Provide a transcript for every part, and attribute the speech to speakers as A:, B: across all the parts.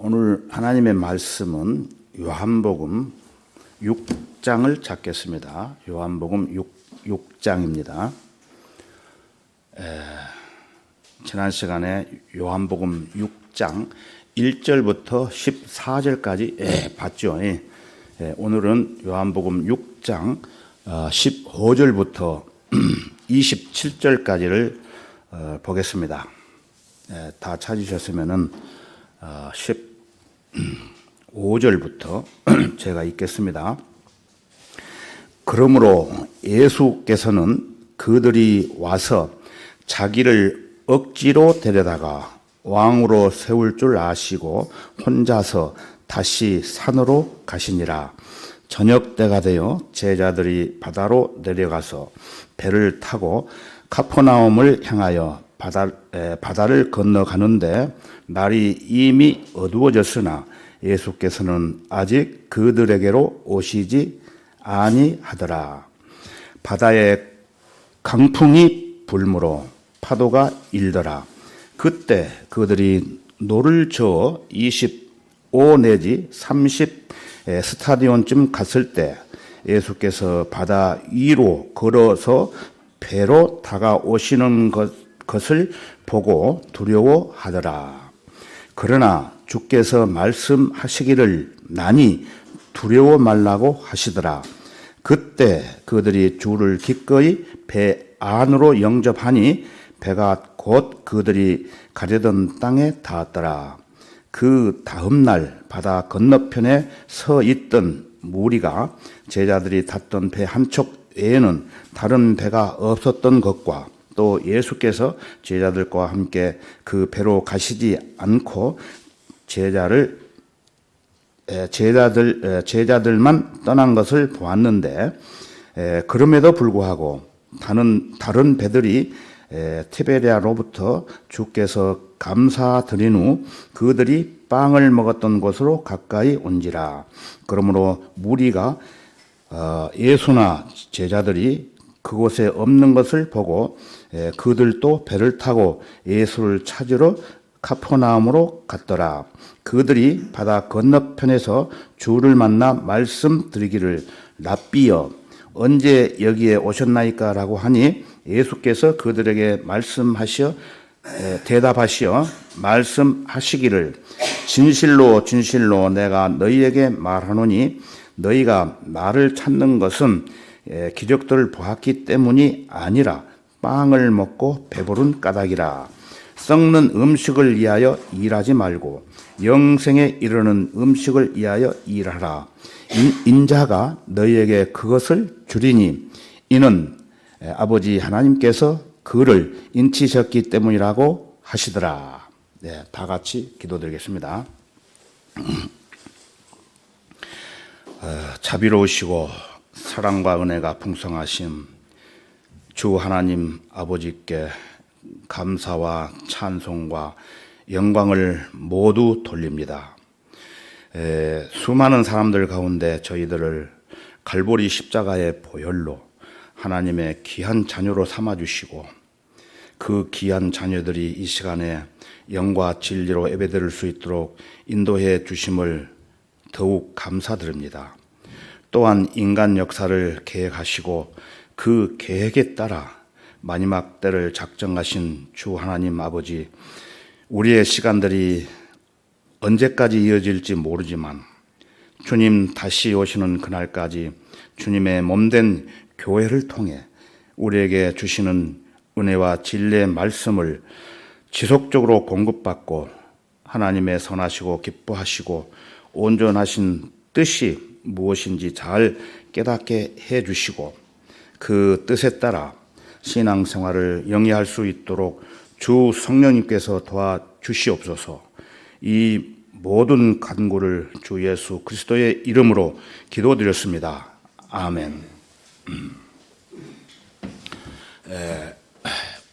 A: 오늘 하나님의 말씀은 요한복음 6장을 찾겠습니다. 요한복음 6장입니다. 지난 시간에 요한복음 6장 1절부터 14절까지 봤죠. 오늘은 요한복음 6장 15절부터 27절까지를 보겠습니다. 다 찾으셨으면은 15절부터 제가 읽겠습니다. 그러므로 예수께서는 그들이 와서 자기를 억지로 데려다가 왕으로 세울 줄 아시고 혼자서 다시 산으로 가시니라. 저녁 때가 되어 제자들이 바다로 내려가서 배를 타고 카퍼나움을 향하여 바다를 건너가는데 날이 이미 어두워졌으나 예수께서는 아직 그들에게로 오시지 아니하더라. 바다에 강풍이 불므로 파도가 일더라. 그때 그들이 노를 저어 25 내지 30 스타디온쯤 갔을 때 예수께서 바다 위로 걸어서 배로 다가오시는 것을 보고 두려워하더라. 그러나 주께서 말씀하시기를 나니 두려워 말라고 하시더라. 그때 그들이 주를 기꺼이 배 안으로 영접하니 배가 곧 그들이 가려던 땅에 닿았더라. 그 다음 날 바다 건너편에 서 있던 무리가 제자들이 탔던 배 한 척 외에는 다른 배가 없었던 것과 또 예수께서 제자들과 함께 그 배로 가시지 않고 제자들만 떠난 것을 보았는데 그럼에도 불구하고 다른 배들이 티베리아로부터 주께서 감사드린 후 그들이 빵을 먹었던 곳으로 가까이 온지라. 그러므로 무리가 예수나 제자들이 그곳에 없는 것을 보고 그들도 배를 타고 예수를 찾으러 카퍼나움으로 갔더라. 그들이 바다 건너편에서 주를 만나 말씀드리기를 랍비여 언제 여기에 오셨나이까 라고 하니 예수께서 그들에게 대답하시어 말씀하시기를 진실로 진실로 내가 너희에게 말하노니 너희가 나를 찾는 것은 기적들을 보았기 때문이 아니라 빵을 먹고 배부른 까닭이라. 썩는 음식을 위하여 일하지 말고 영생에 이르는 음식을 위하여 일하라. 인자가 너희에게 그것을 주리니 이는 아버지 하나님께서 그를 인치셨기 때문이라고 하시더라. 네, 다 같이 기도드리겠습니다. 자비로우시고 사랑과 은혜가 풍성하신 주 하나님 아버지께 감사와 찬송과 영광을 모두 돌립니다. 수많은 사람들 가운데 저희들을 갈보리 십자가의 보혈로 하나님의 귀한 자녀로 삼아주시고 그 귀한 자녀들이 이 시간에 영과 진리로 예배드릴 수 있도록 인도해 주심을 더욱 감사드립니다. 또한 인간 역사를 계획하시고 그 계획에 따라 마지막 때를 작정하신 주 하나님 아버지, 우리의 시간들이 언제까지 이어질지 모르지만 주님 다시 오시는 그날까지 주님의 몸된 교회를 통해 우리에게 주시는 은혜와 진리의 말씀을 지속적으로 공급받고 하나님의 선하시고 기뻐하시고 온전하신 뜻이 무엇인지 잘 깨닫게 해주시고 그 뜻에 따라 신앙생활을 영위할 수 있도록 주 성령님께서 도와주시옵소서. 이 모든 간구를 주 예수 그리스도의 이름으로 기도드렸습니다. 아멘.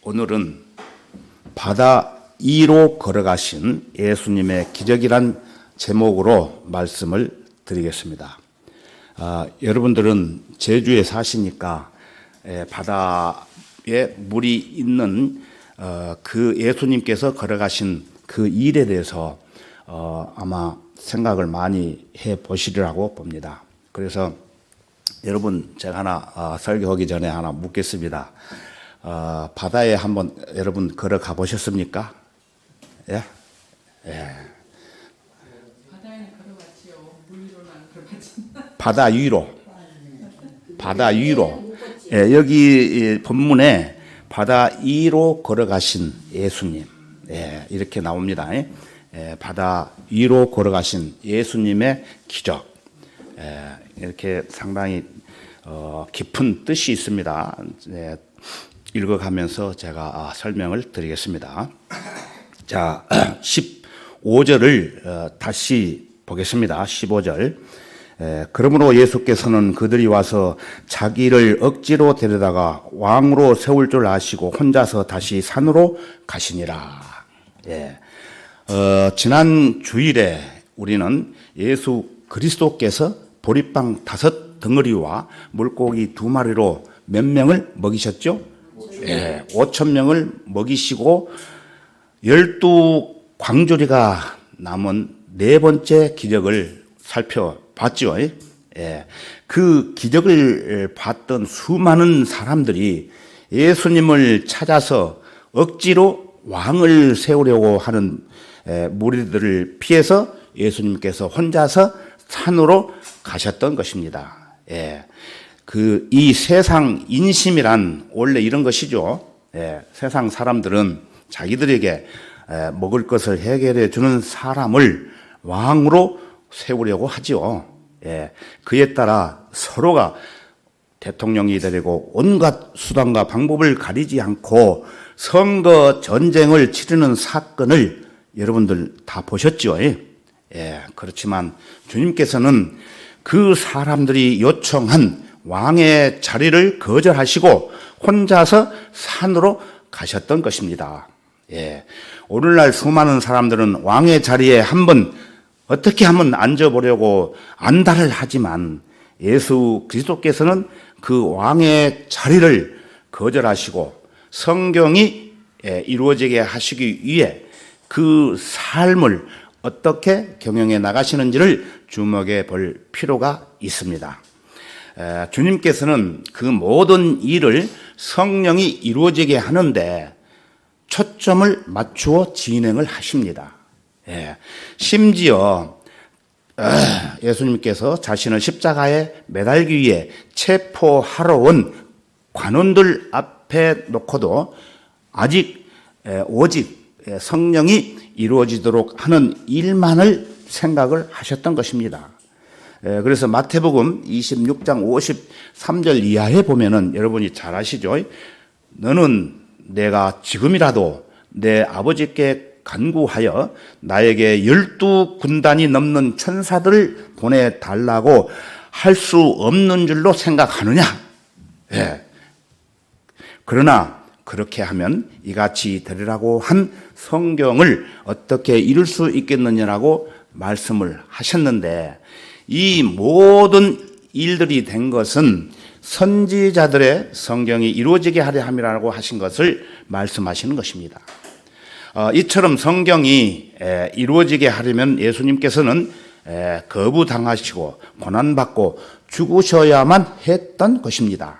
A: 오늘은 바다 위로 걸어가신 예수님의 기적이란 제목으로 말씀을 드리겠습니다. 여러분들은 제주에 사시니까 바다에 물이 있는 그 예수님께서 걸어가신 그 일에 대해서 아마 생각을 많이 해 보시리라고 봅니다. 그래서 여러분 제가 하나 설교하기 전에 하나 묻겠습니다. 바다에 한번 여러분 걸어가 보셨습니까? 예? 예.
B: 바다에는 걸어갔지요. 물 위로는 안 걸어갔지만.
A: 바다 위로. 바다 위로. 예, 여기 본문에 바다 위로 걸어가신 예수님. 예, 이렇게 나옵니다. 예, 바다 위로 걸어가신 예수님의 기적. 예, 이렇게 상당히 깊은 뜻이 있습니다. 예, 읽어가면서 제가 설명을 드리겠습니다. 자, 15절을 다시 보겠습니다. 15절. 그러므로 예수께서는 그들이 와서 자기를 억지로 데려다가 왕으로 세울 줄 아시고 혼자서 다시 산으로 가시니라. 예. 지난 주일에 우리는 예수 그리스도께서 보리빵 5 덩어리와 물고기 2마리로 몇 명을 먹이셨죠? 예, 5천 명을 먹이시고 12광주리가 남은 4번째 기적을 살펴봤죠. 예, 그 기적을 봤던 수많은 사람들이 예수님을 찾아서 억지로 왕을 세우려고 하는 무리들을 피해서 예수님께서 혼자서 산으로 가셨던 것입니다. 예, 이 세상 인심이란 원래 이런 것이죠. 예, 세상 사람들은 자기들에게 먹을 것을 해결해 주는 사람을 왕으로 세우려고 하죠. 예, 그에 따라 서로가 대통령이 되려고 온갖 수단과 방법을 가리지 않고 선거 전쟁을 치르는 사건을 여러분들 다 보셨죠. 예, 그렇지만 주님께서는 그 사람들이 요청한 왕의 자리를 거절하시고 혼자서 산으로 가셨던 것입니다. 예, 오늘날 수많은 사람들은 왕의 자리에 어떻게 한번 앉아보려고 안달을 하지만 예수 그리스도께서는 그 왕의 자리를 거절하시고 성경이 이루어지게 하시기 위해 그 삶을 어떻게 경영해 나가시는지를 주목해 볼 필요가 있습니다. 주님께서는 그 모든 일을 성령이 이루어지게 하는데 초점을 맞추어 진행을 하십니다. 심지어 예수님께서 자신을 십자가에 매달기 위해 체포하러 온 관원들 앞에 놓고도 오직 성령이 이루어지도록 하는 일만을 생각을 하셨던 것입니다. 그래서 마태복음 26장 53절 이하에 보면은 여러분이 잘 아시죠? 너는 내가 지금이라도 내 아버지께 간구하여 나에게 12군단이 넘는 천사들을 보내달라고 할 수 없는 줄로 생각하느냐? 예. 그러나 그렇게 하면 이같이 되리라고 한 성경을 어떻게 이룰 수 있겠느냐라고 말씀을 하셨는데 이 모든 일들이 된 것은 선지자들의 성경이 이루어지게 하려 함이라고 하신 것을 말씀하시는 것입니다. 이처럼 성경이 이루어지게 하려면 예수님께서는 거부당하시고 고난받고 죽으셔야만 했던 것입니다.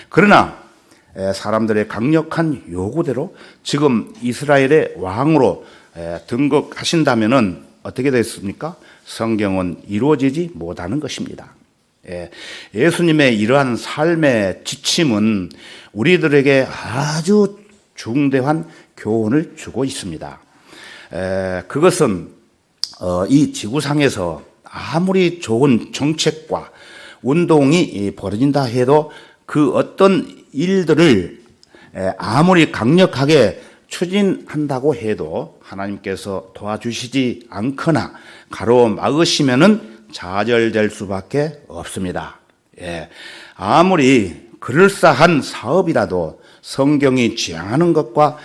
A: 그러나 사람들의 강력한 요구대로 지금 이스라엘의 왕으로 등극하신다면은 어떻게 됐습니까? 성경은 이루어지지 못하는 것입니다. 예수님의 이러한 삶의 지침은 우리들에게 아주 중대한 교훈을 주고 있습니다. 그것은 이 지구상에서 아무리 좋은 정책과 운동이 벌어진다 해도 그 어떤 일들을 아무리 강력하게 추진한다고 해도 하나님께서 도와주시지 않거나 가로막으시면은 좌절될 수밖에 없습니다. 아무리 그럴싸한 사업이라도 성경이 지향하는 것과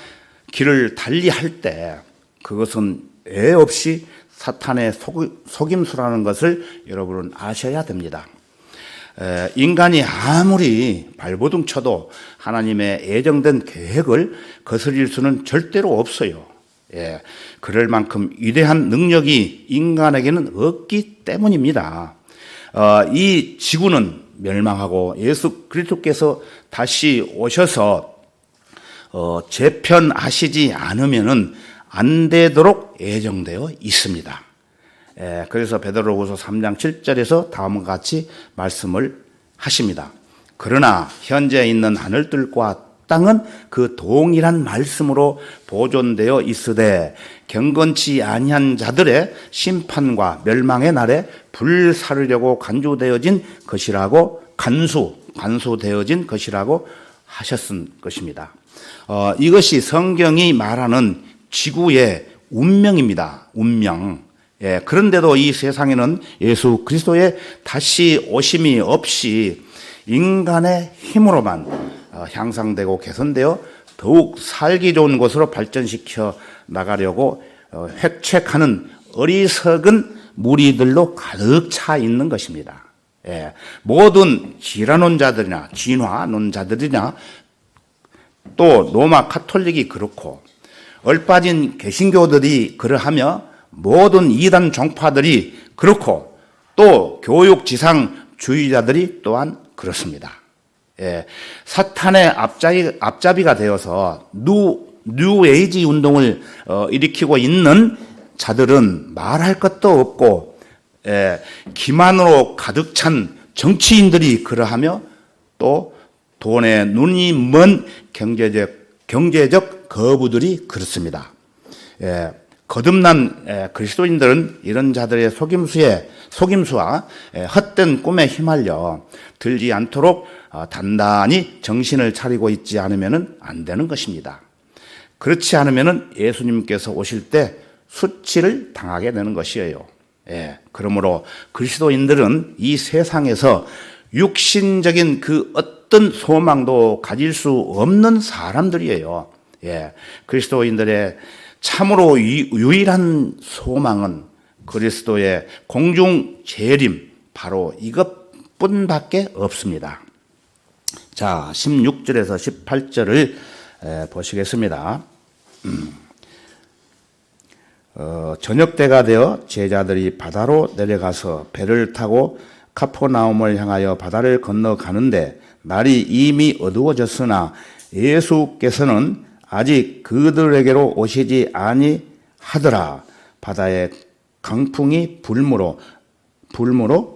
A: 길을 달리할 때 그것은 애 없이 사탄의 속임수라는 것을 여러분은 아셔야 됩니다. 인간이 아무리 발버둥 쳐도 하나님의 예정된 계획을 거스릴 수는 절대로 없어요. 예, 그럴 만큼 위대한 능력이 인간에게는 없기 때문입니다. 이 지구는 멸망하고 예수 그리스도께서 다시 오셔서 재편하시지 않으면은 안 되도록 예정되어 있습니다. 그래서 베드로후서 3장 7절에서 다음과 같이 말씀을 하십니다. 그러나 현재 있는 하늘들과 땅은 그 동일한 말씀으로 보존되어 있으되 경건치 아니한 자들의 심판과 멸망의 날에 불사르려고 간주되어진 것이라고 간수되어진 것이라고 하셨은 것입니다. 이것이 성경이 말하는 지구의 운명입니다. 운명. 예, 그런데도 이 세상에는 예수 그리스도의 다시 오심이 없이 인간의 힘으로만 향상되고 개선되어 더욱 살기 좋은 곳으로 발전시켜 나가려고 획책하는 어리석은 무리들로 가득 차 있는 것입니다. 예, 모든 진화론자들이나 또 로마 카톨릭이 그렇고 얼빠진 개신교들이 그러하며 모든 이단 종파들이 그렇고 또 교육지상주의자들이 또한 그렇습니다. 예, 사탄의 앞잡이가 되어서 뉴에이지 운동을 일으키고 있는 자들은 말할 것도 없고 기만으로 가득 찬 정치인들이 그러하며 또 돈에 눈이 먼 경제적 거부들이 그렇습니다. 거듭난 그리스도인들은 이런 자들의 속임수와 헛된 꿈에 휘말려 들지 않도록 단단히 정신을 차리고 있지 않으면 안 되는 것입니다. 그렇지 않으면 예수님께서 오실 때 수치를 당하게 되는 것이에요. 그러므로 그리스도인들은 이 세상에서 육신적인 그 어떤 소망도 가질 수 없는 사람들이에요. 그리스도인들의 참으로 유일한 소망은 그리스도의 공중 재림, 바로 이것뿐밖에 없습니다. 자, 16절에서 18절을 보시겠습니다. 저녁 때가 되어 제자들이 바다로 내려가서 배를 타고 카퍼나움을 향하여 바다를 건너가는데 날이 이미 어두워졌으나 예수께서는 아직 그들에게로 오시지 아니하더라. 바다에 강풍이 불므로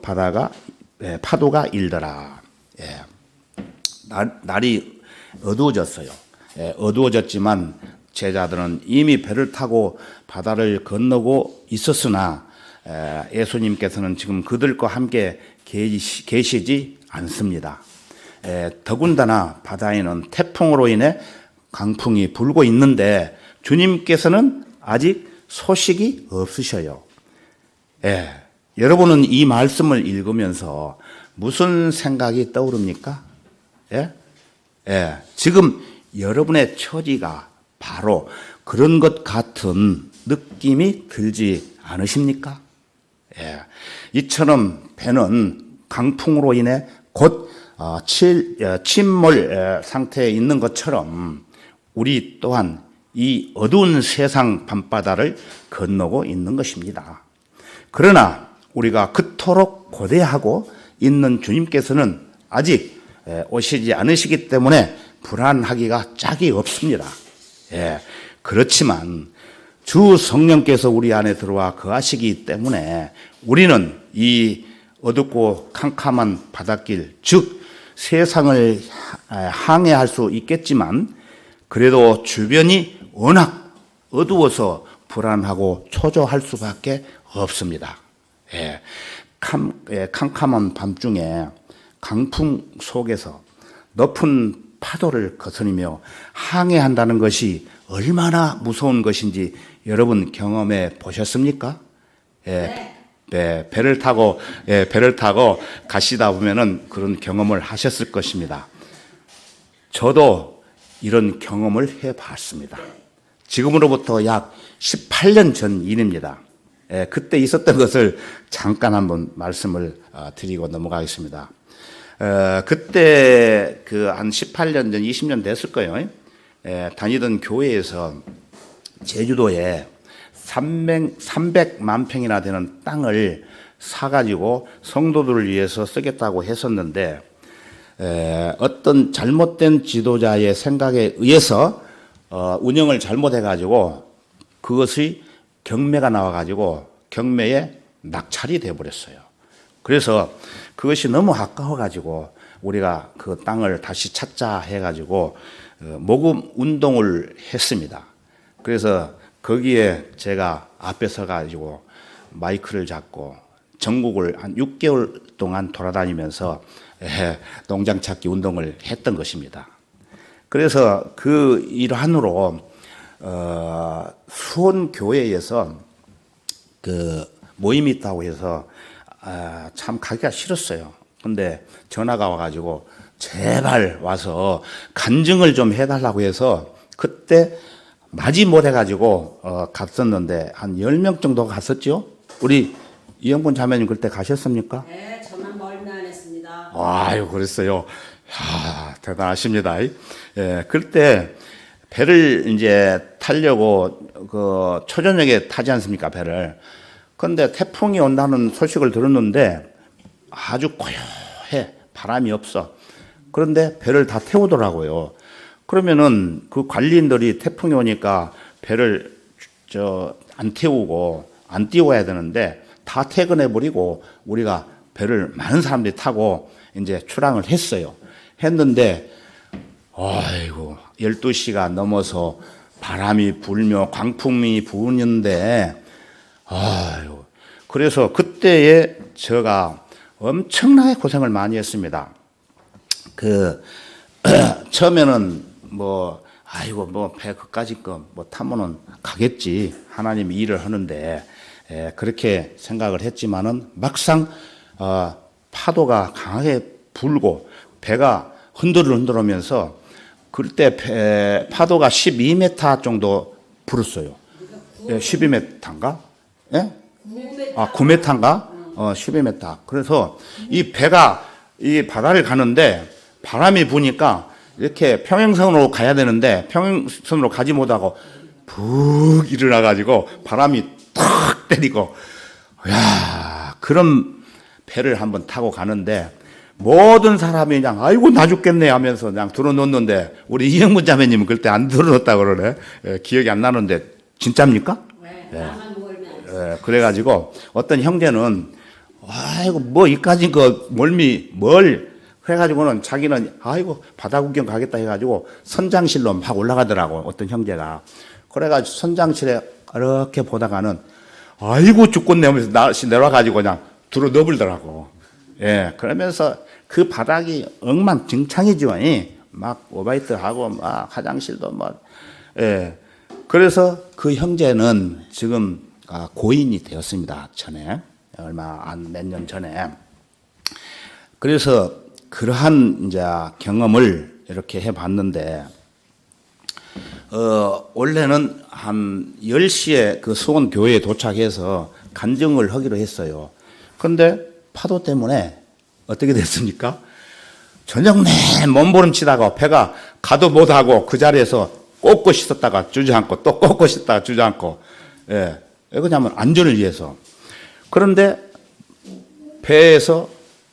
A: 파도가 일더라. 날이 어두워졌어요. 어두워졌지만 제자들은 이미 배를 타고 바다를 건너고 있었으나 예수님께서는 지금 그들과 함께 계시지 않습니다. 더군다나 바다에는 태풍으로 인해 강풍이 불고 있는데 주님께서는 아직 소식이 없으셔요. 여러분은 이 말씀을 읽으면서 무슨 생각이 떠오릅니까? 지금 여러분의 처지가 바로 그런 것 같은 느낌이 들지 않으십니까? 이처럼 배는 강풍으로 인해 곧 침몰 상태에 있는 것처럼 우리 또한 이 어두운 세상 밤바다를 건너고 있는 것입니다. 그러나 우리가 그토록 고대하고 있는 주님께서는 아직 오시지 않으시기 때문에 불안하기가 짝이 없습니다. 그렇지만 주 성령께서 우리 안에 들어와 거하시기 때문에 우리는 이 어둡고 캄캄한 바닷길, 즉 세상을 항해할 수 있겠지만 그래도 주변이 워낙 어두워서 불안하고 초조할 수밖에 없습니다. 캄캄한 밤중에 강풍 속에서 높은 파도를 거스리며 항해한다는 것이 얼마나 무서운 것인지 여러분 경험해 보셨습니까? 배를 타고 가시다 보면은 그런 경험을 하셨을 것입니다. 저도 이런 경험을 해 봤습니다. 지금으로부터 약 18년 전 일입니다. 그때 있었던 것을 잠깐 한번 말씀을 드리고 넘어가겠습니다. 그때 그 한 18년 전, 20년 됐을 거예요. 다니던 교회에서 제주도에 300만 평이나 되는 땅을 사가지고 성도들을 위해서 쓰겠다고 했었는데 어떤 잘못된 지도자의 생각에 의해서 운영을 잘못해가지고 그것이 경매가 나와가지고 경매에 낙찰이 돼버렸어요. 그래서 그것이 너무 아까워가지고 우리가 그 땅을 다시 찾자 해가지고 모금 운동을 했습니다. 그래서 거기에 제가 앞에 서가지고 마이크를 잡고 전국을 한 6개월 동안 돌아다니면서 농장 찾기 운동을 했던 것입니다. 그래서 그 일환으로 수원교회에서 그 모임이 있다고 해서 참 가기가 싫었어요. 근데 전화가 와가지고 제발 와서 간증을 좀 해달라고 해서 그때 맞이 못해가지고 갔었는데 한 10명 정도 갔었죠. 우리 이영분 자매님 그때 가셨습니까?
C: 네, 저만 멀면 안 했습니다.
A: 아유, 그랬어요. 야, 대단하십니다. 예, 그때 배를 이제 타려고 그 초저녁에 타지 않습니까, 배를. 근데 태풍이 온다는 소식을 들었는데 아주 고요해. 바람이 없어. 그런데 배를 다 태우더라고요. 그러면은 그 관리인들이 태풍이 오니까 배를 안 태우고 안 띄워야 되는데 다 퇴근해버리고 우리가 배를 많은 사람들이 타고 이제 출항을 했어요. 했는데, 아이고, 12시가 넘어서 바람이 불며 광풍이 부는데, 아이고, 그래서 그때에 제가 엄청나게 고생을 많이 했습니다. 처음에는 아이고, 배 그까짓 거 타면은 가겠지. 하나님이 일을 하는데, 그렇게 생각을 했지만은 막상, 파도가 강하게 불고 배가 흔들흔들하면서 그때 파도가 12m 정도 불었어요. 12m인가? 예? 9m인가? 12m. 그래서 이 배가 이 바다를 가는데 바람이 부니까 이렇게 평행선으로 가야 되는데 평행선으로 가지 못하고 푹 일어나가지고 바람이 탁 때리고, 야, 그런 배를 한번 타고 가는데 모든 사람이 그냥 아이고 나 죽겠네 하면서 그냥 들어놓는데 우리 이영문 자매님은 그때 안 들어놓았다고 그러네. 기억이 안 나는데 진짜입니까?
C: 네, 나만 멀면 안 했습니다.
A: 그래가지고 어떤 형제는 아이고 이까진 거 멀미 그래가지고는 자기는 아이고 바다 구경 가겠다 해가지고 선장실로 막 올라가더라고 어떤 형제가. 그래가지고 선장실에 이렇게 보다가는 아이고 죽겠네 하면서 내려와가지고 그냥 들어 넣어버리더라고. 예, 그러면서 그 바닥이 엉망진창이죠. 막 오바이트하고 막 화장실도 예. 그래서 그 형제는 지금 고인이 되었습니다. 전에 몇 년 전에. 그래서 그러한 이제 경험을 이렇게 해봤는데 원래는 한 10시에 그 수원 교회에 도착해서 간증을 하기로 했어요. 근데 파도 때문에 어떻게 됐습니까? 저녁 내 몸부림치다가 배가 가도 못하고 그 자리에서 꽂고 있었다가 주저앉고 또 꽂고 있었다가 주저앉고. 예. 왜 그러냐면 안전을 위해서. 그런데 배에서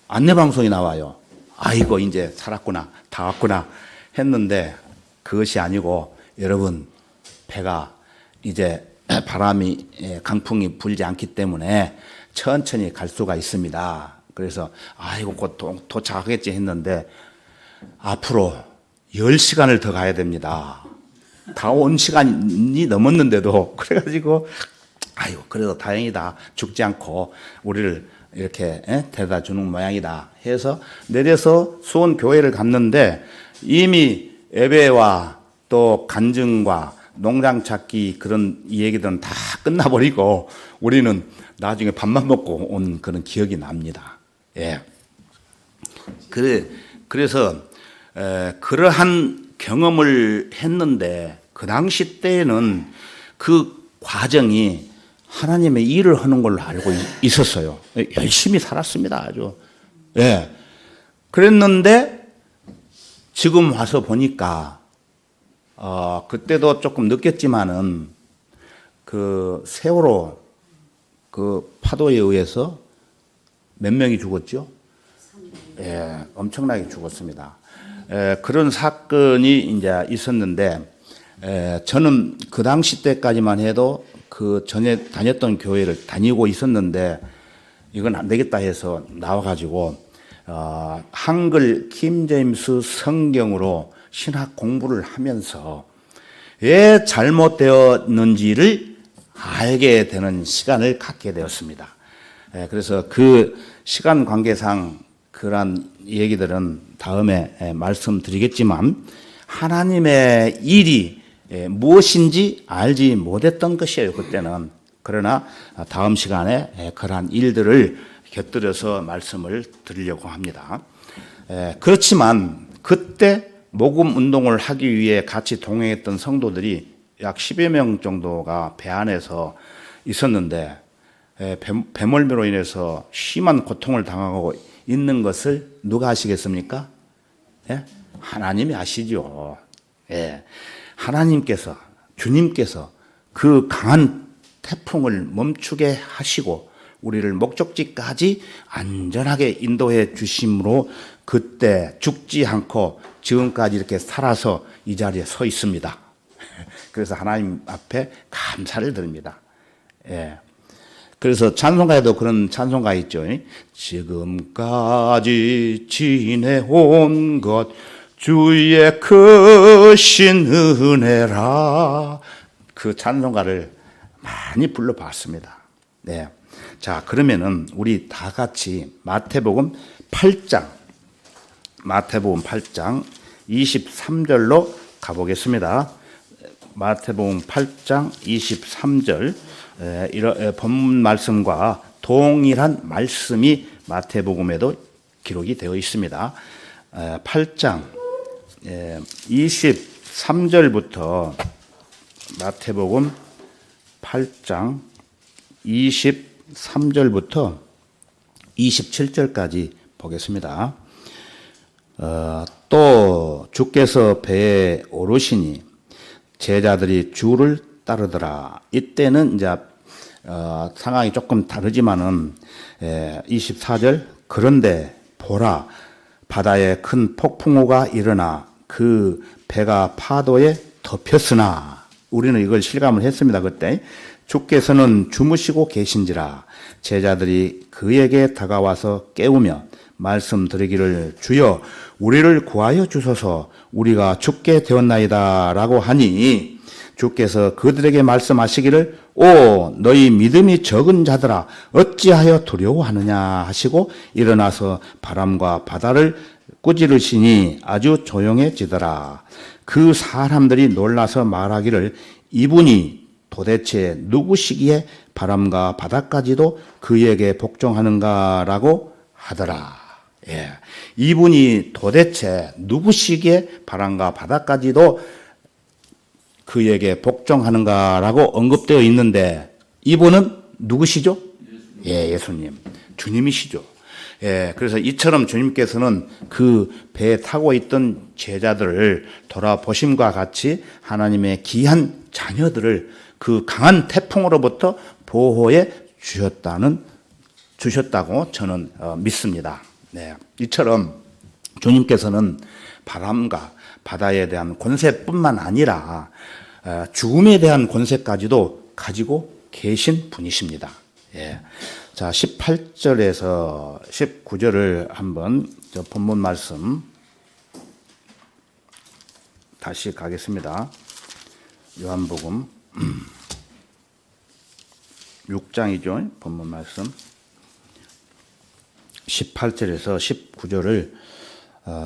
A: 안내방송이 나와요. 아이고 이제 살았구나 다 왔구나 했는데 그것이 아니고 여러분 배가 이제 바람이 강풍이 불지 않기 때문에 천천히 갈 수가 있습니다. 그래서 아이고 곧 도착하겠지 했는데 앞으로 10시간을 더 가야 됩니다. 다 온 시간이 넘었는데도 그래가지고 아이고 그래도 다행이다 죽지 않고 우리를 이렇게 데려다 주는 모양이다 해서 내려서 수원 교회를 갔는데 이미 예배와 또 간증과 농장 찾기 그런 얘기들은 다 끝나버리고 우리는 나중에 밥만 먹고 온 그런 기억이 납니다. 예. 그래서 그러한 경험을 했는데 그 당시 때에는 그 과정이 하나님의 일을 하는 걸로 알고 있었어요. 열심히 살았습니다. 아주. 예. 그랬는데 지금 와서 보니까 그때도 조금 느꼈지만은 그 세월호 그 파도에 의해서 몇 명이 죽었죠? 예, 엄청나게 죽었습니다. 그런 사건이 이제 있었는데, 저는 그 당시 때까지만 해도 그 전에 다녔던 교회를 다니고 있었는데, 이건 안 되겠다 해서 나와가지고, 한글 킹제임스 성경으로 신학 공부를 하면서 왜 잘못되었는지를 알게 되는 시간을 갖게 되었습니다. 그래서 그 시간 관계상 그러한 얘기들은 다음에 말씀드리겠지만 하나님의 일이 무엇인지 알지 못했던 것이에요, 그때는. 그러나 다음 시간에 그러한 일들을 곁들여서 말씀을 드리려고 합니다. 그렇지만 그때 복음 운동을 하기 위해 같이 동행했던 성도들이 약 10여 명 정도가 배 안에서 있었는데 배멀미로 인해서 심한 고통을 당하고 있는 것을 누가 아시겠습니까? 예? 하나님이 아시죠. 예. 하나님께서, 주님께서 그 강한 태풍을 멈추게 하시고 우리를 목적지까지 안전하게 인도해 주심으로 그때 죽지 않고 지금까지 이렇게 살아서 이 자리에 서 있습니다. 그래서 하나님 앞에 감사를 드립니다. 예. 그래서 찬송가에도 그런 찬송가 있죠. 지금까지 지내온 것 주의 크신 은혜라. 그 찬송가를 많이 불러봤습니다. 네. 자, 그러면은 우리 다 같이 마태복음 8장 23절로 가보겠습니다. 마태복음 8장 23절 본문 말씀과 동일한 말씀이 마태복음에도 기록이 되어 있습니다. 8장 23절부터 마태복음 8장 23절부터 27절까지 보겠습니다. 또 주께서 배에 오르시니 제자들이 주를 따르더라. 이때는 이제 상황이 조금 다르지만은 24절 그런데 보라 바다에 큰 폭풍우가 일어나 그 배가 파도에 덮였으나 우리는 이걸 실감을 했습니다. 그때 주께서는 주무시고 계신지라 제자들이 그에게 다가와서 깨우며 말씀드리기를 주여 우리를 구하여 주소서 우리가 죽게 되었나이다 라고 하니 주께서 그들에게 말씀하시기를 오 너희 믿음이 적은 자들아 어찌하여 두려워하느냐 하시고 일어나서 바람과 바다를 꾸짖으시니 아주 조용해지더라. 그 사람들이 놀라서 말하기를 이분이 도대체 누구시기에 바람과 바다까지도 그에게 복종하는가라고 하더라. 예. 이분이 도대체 누구시기에 바람과 바다까지도 그에게 복종하는가라고 언급되어 있는데 이분은 누구시죠? 예, 예수님. 주님이시죠. 예, 그래서 이처럼 주님께서는 그 배에 타고 있던 제자들을 돌아보심과 같이 하나님의 귀한 자녀들을 그 강한 태풍으로부터 보호해 주셨다고 저는 믿습니다. 네. 이처럼 주님께서는 바람과 바다에 대한 권세뿐만 아니라 죽음에 대한 권세까지도 가지고 계신 분이십니다. 예. 자, 18절에서 19절을 한번 저 본문 말씀 다시 가겠습니다. 요한복음 6장이죠. 본문 말씀 18절에서 19절을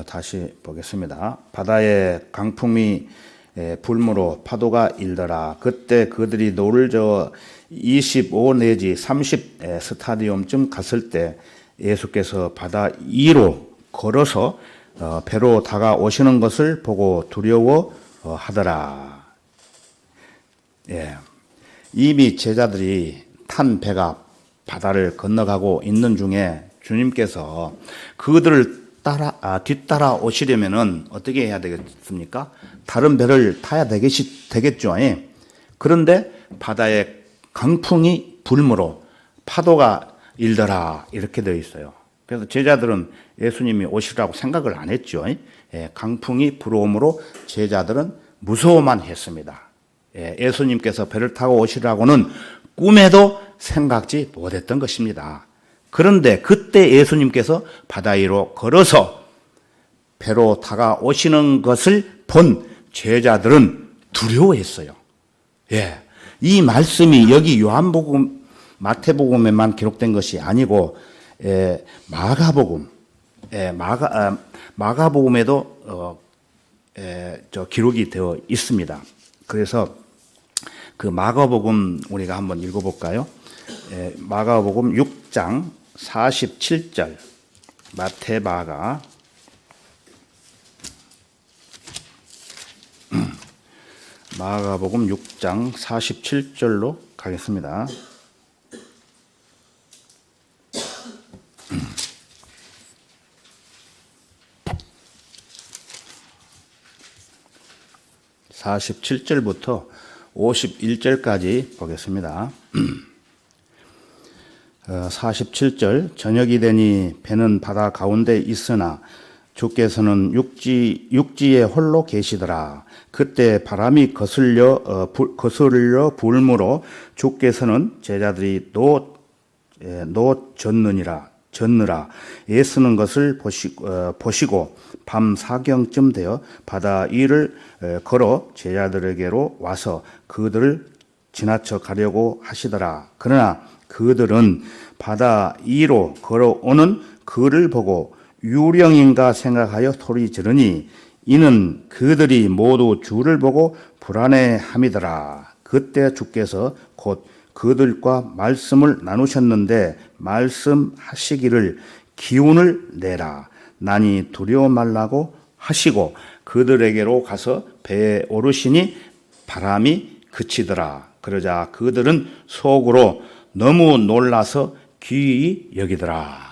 A: 다시 보겠습니다. 바다에 강풍이 불무로 파도가 일더라. 그때 그들이 노를 저어 25 내지 30 스타디움쯤 갔을 때 예수께서 바다 위로 걸어서 배로 다가오시는 것을 보고 두려워하더라. 예. 이미 제자들이 탄 배가 바다를 건너가고 있는 중에 주님께서 그들을 뒤따라 오시려면은 어떻게 해야 되겠습니까? 다른 배를 타야 되겠죠. 그런데 바다에 강풍이 불므로 파도가 일더라 이렇게 되어 있어요. 그래서 제자들은 예수님이 오시라고 생각을 안 했죠. 강풍이 불어오므로 제자들은 무서워만 했습니다. 예수님께서 배를 타고 오시라고는 꿈에도 생각지 못했던 것입니다. 그런데 그때 예수님께서 바다 위로 걸어서 배로 다가오시는 것을 본 제자들은 두려워했어요. 이 말씀이 여기 요한복음, 마태복음에만 기록된 것이 아니고 마가복음, 마가복음에도 기록이 되어 있습니다. 그래서 그 마가복음 우리가 한번 읽어볼까요? 마가복음 6장 47절, 마태마가 마가복음 6장 47절로 가겠습니다. (47절부터) (51절까지) 보겠습니다. 47절 저녁이 되니 배는 바다 가운데 있으나 주께서는 육지에 홀로 계시더라. 그때 바람이 거슬려 불므로 주께서는 제자들이 젖느라 애쓰는 것을 보시고 밤 사경쯤 되어 바다 위를 걸어 제자들에게로 와서 그들을 지나쳐 가려고 하시더라. 그러나 그들은 바다 위로 걸어오는 그를 보고 유령인가 생각하여 소리 지르니 이는 그들이 모두 주를 보고 불안해함이더라. 그때 주께서 곧 그들과 말씀을 나누셨는데 말씀하시기를 기운을 내라. 나니 두려워 말라고 하시고 그들에게로 가서 배에 오르시니 바람이 그치더라. 그러자 그들은 속으로 너무 놀라서 귀히 여기더라.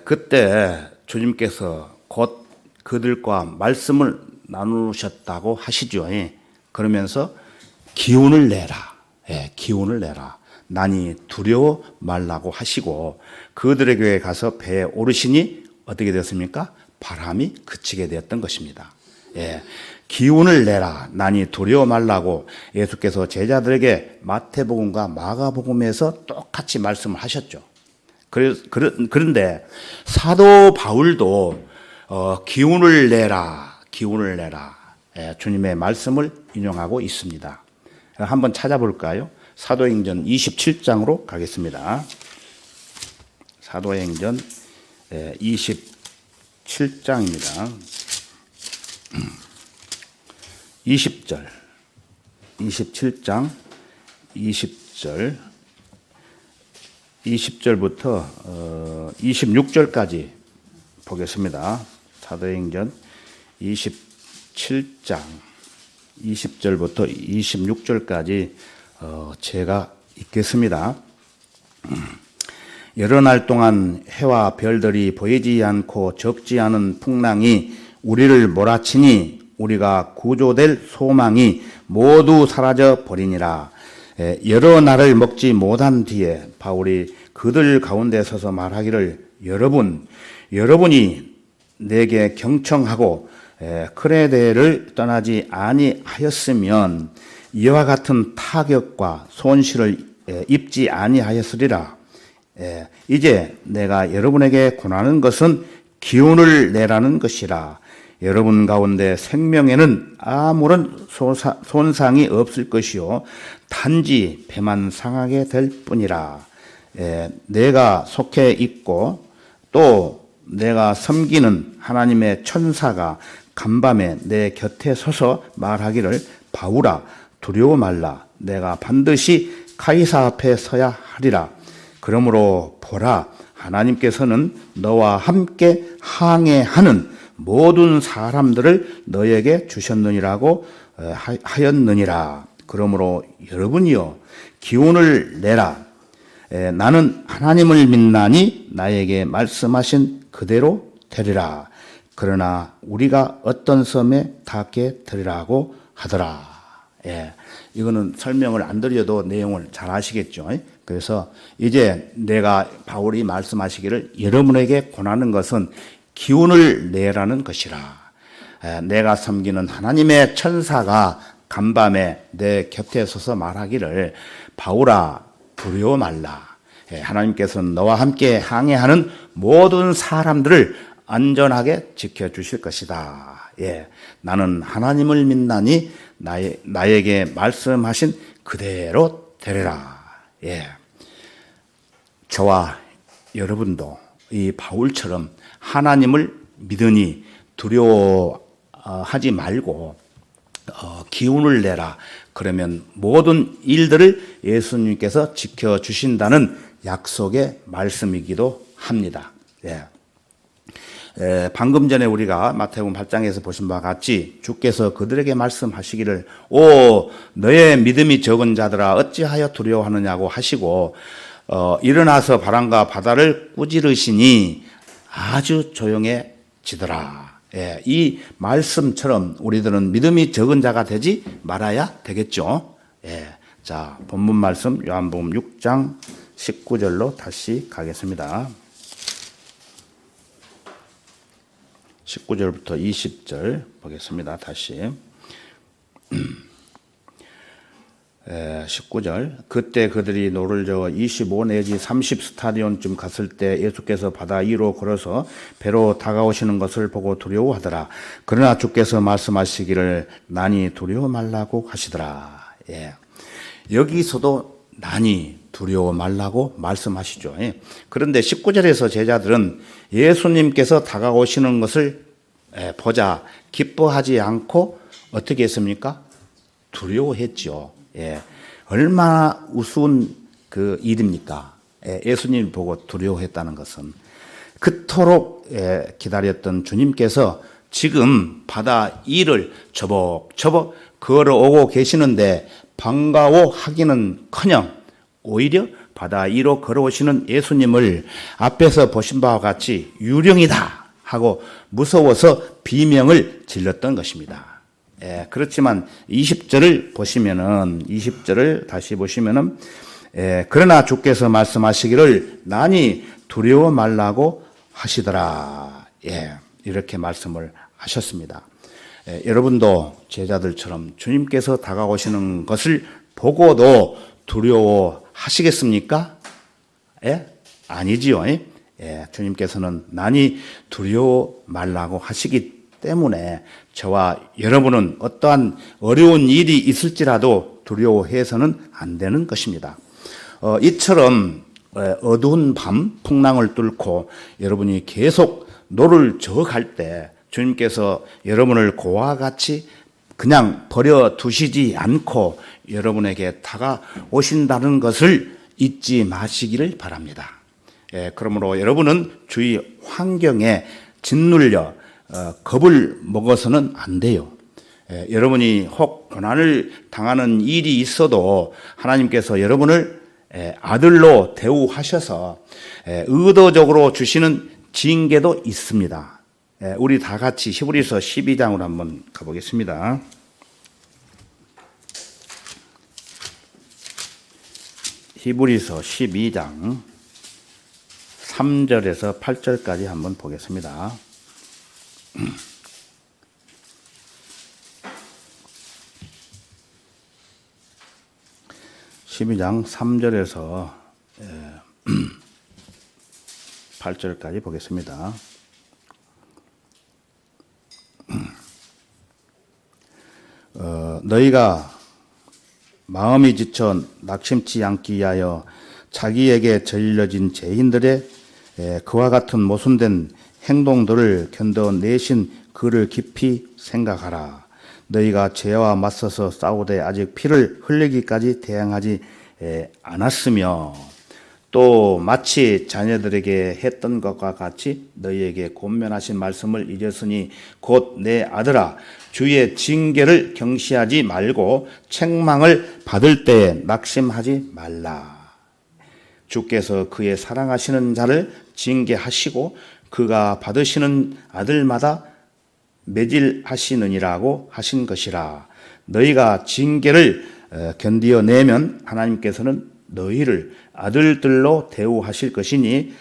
A: 그때 주님께서 곧 그들과 말씀을 나누셨다고 하시죠. 그러면서 기운을 내라. 기운을 내라. 나니 두려워 말라고 하시고 그들에게 가서 배에 오르시니 어떻게 되었습니까? 바람이 그치게 되었던 것입니다. 기운을 내라. 나니 두려워 말라고 예수께서 제자들에게 마태복음과 마가복음에서 똑같이 말씀을 하셨죠. 그런데 사도 바울도 기운을 내라, 기운을 내라. 주님의 말씀을 인용하고 있습니다. 한번 찾아볼까요? 사도행전 27장으로 가겠습니다. 사도행전 27장입니다. 20절, 27장 20절, 20절부터 26절까지 보겠습니다. 사도행전 27장 20절부터 26절까지 제가 읽겠습니다. 여러 날 동안 해와 별들이 보이지 않고 적지 않은 풍랑이 우리를 몰아치니 우리가 구조될 소망이 모두 사라져 버리니라. 여러 날을 먹지 못한 뒤에 바울이 그들 가운데 서서 말하기를 여러분이 내게 경청하고 크레데를 떠나지 아니하였으면 이와 같은 타격과 손실을 입지 아니하였으리라. 이제 내가 여러분에게 권하는 것은 기운을 내라는 것이라. 여러분 가운데 생명에는 아무런 손상이 없을 것이요 단지 배만 상하게 될 뿐이라. 내가 속해 있고 또 내가 섬기는 하나님의 천사가 간밤에 내 곁에 서서 말하기를 바울아 두려워 말라. 내가 반드시 카이사 앞에 서야 하리라. 그러므로 보라 하나님께서는 너와 함께 항해하는 모든 사람들을 너에게 주셨느니라고 하였느니라. 그러므로 여러분이여 기운을 내라. 나는 하나님을 믿나니 나에게 말씀하신 그대로 되리라. 그러나 우리가 어떤 섬에 닿게 되리라고 하더라. 예, 이거는 설명을 안 드려도 내용을 잘 아시겠죠. 그래서 이제 내가 바울이 말씀하시기를 여러분에게 권하는 것은 기운을 내라는 것이라. 내가 섬기는 하나님의 천사가 간밤에 내 곁에 서서 말하기를 바울아 두려워 말라. 하나님께서는 너와 함께 항해하는 모든 사람들을 안전하게 지켜주실 것이다. 예, 나는 하나님을 믿나니 나에게 말씀하신 그대로 되리라. 예, 저와 여러분도 이 바울처럼 하나님을 믿으니 두려워하지 말고 기운을 내라. 그러면 모든 일들을 예수님께서 지켜주신다는 약속의 말씀이기도 합니다. 예. 방금 전에 우리가 마태복음 8장에서 보신 바와 같이 주께서 그들에게 말씀하시기를 오 너의 믿음이 적은 자들아 어찌하여 두려워하느냐고 하시고 일어나서 바람과 바다를 꾸짖으시니 아주 조용해지더라. 예, 이 말씀처럼 우리들은 믿음이 적은 자가 되지 말아야 되겠죠. 예, 자 본문 말씀 요한복음 6장 19절로 다시 가겠습니다. 19절부터 20절 보겠습니다. 다시 19절 그때 그들이 노를 저어 25 내지 30 스타디온쯤 갔을 때 예수께서 바다 위로 걸어서 배로 다가오시는 것을 보고 두려워하더라. 그러나 주께서 말씀하시기를 나니 두려워 말라고 하시더라. 예. 여기서도 나니 두려워 말라고 말씀하시죠. 예. 그런데 19절에서 제자들은 예수님께서 다가오시는 것을 보자 기뻐하지 않고 어떻게 했습니까? 두려워했죠. 예, 얼마나 우스운 그 일입니까? 예수님 보고 두려워했다는 것은 그토록 기다렸던 주님께서 지금 바다 위를 저벅저벅 걸어오고 계시는데 반가워하기는커녕 오히려 바다 위로 걸어오시는 예수님을 앞에서 보신 바와 같이 유령이다 하고 무서워서 비명을 질렀던 것입니다. 그렇지만 20절을 보시면은 20절을 다시 보시면은 그러나 주께서 말씀하시기를 나니 두려워 말라고 하시더라. 이렇게 말씀을 하셨습니다. 여러분도 제자들처럼 주님께서 다가오시는 것을 보고도 두려워하시겠습니까? 아니지요. 주님께서는 나니 두려워 말라고 하시기 때문에 저와 여러분은 어떠한 어려운 일이 있을지라도 두려워해서는 안 되는 것입니다. 이처럼 어두운 밤 풍랑을 뚫고 여러분이 계속 노를 저어갈 때 주님께서 여러분을 고와 같이 그냥 버려두시지 않고 여러분에게 다가오신다는 것을 잊지 마시기를 바랍니다. 그러므로 여러분은 주위 환경에 짓눌려 겁을 먹어서는 안 돼요. 여러분이 혹 고난을 당하는 일이 있어도 하나님께서 여러분을 아들로 대우하셔서 의도적으로 주시는 징계도 있습니다. 우리 다 같이 히브리서 12장으로 한번 가보겠습니다. 히브리서 12장 3절에서 8절까지 한번 보겠습니다. 12장 3절에서 8절까지 보겠습니다. 너희가 마음이 지쳐 낙심치 않기 위하여 자기에게 전려진 죄인들의 그와 같은 모순된 행동들을 견뎌내신 그를 깊이 생각하라. 너희가 죄와 맞서서 싸우되 아직 피를 흘리기까지 대항하지 않았으며 또 마치 자녀들에게 했던 것과 같이 너희에게 권면하신 말씀을 잊었으니 곧 내 아들아 주의 징계를 경시하지 말고 책망을 받을 때에 낙심하지 말라. 주께서 그의 사랑하시는 자를 징계하시고 그가 받으시는 아들마다 매질하시느니라고 하신 것이라. 너희가 징계를 견디어내면 하나님께서는 너희를 아들들로 대우하실 것이니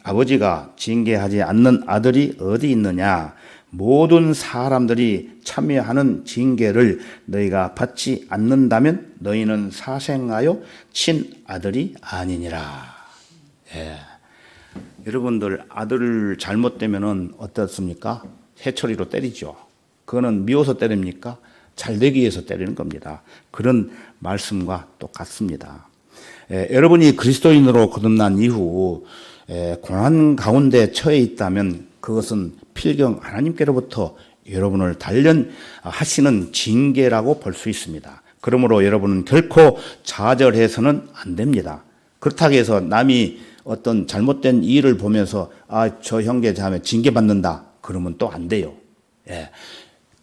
A: 아버지가 징계하지 않는 아들이 어디 있느냐. 모든 사람들이 참여하는 징계를 너희가 받지 않는다면 너희는 사생하여 친아들이 아니니라. 예. 여러분들 아들 잘못되면은 어떻습니까? 해초리로 때리죠. 그거는 미워서 때립니까? 잘 되기 위해서 때리는 겁니다. 그런 말씀과 똑같습니다. 여러분이 그리스도인으로 거듭난 이후 고난 가운데 처해 있다면 그것은 필경 하나님께로부터 여러분을 단련하시는 징계라고 볼 수 있습니다. 그러므로 여러분은 결코 좌절해서는 안 됩니다. 그렇다고 해서 남이 어떤 잘못된 일을 보면서 저 형제 자매 징계받는다 그러면 또 안 돼요.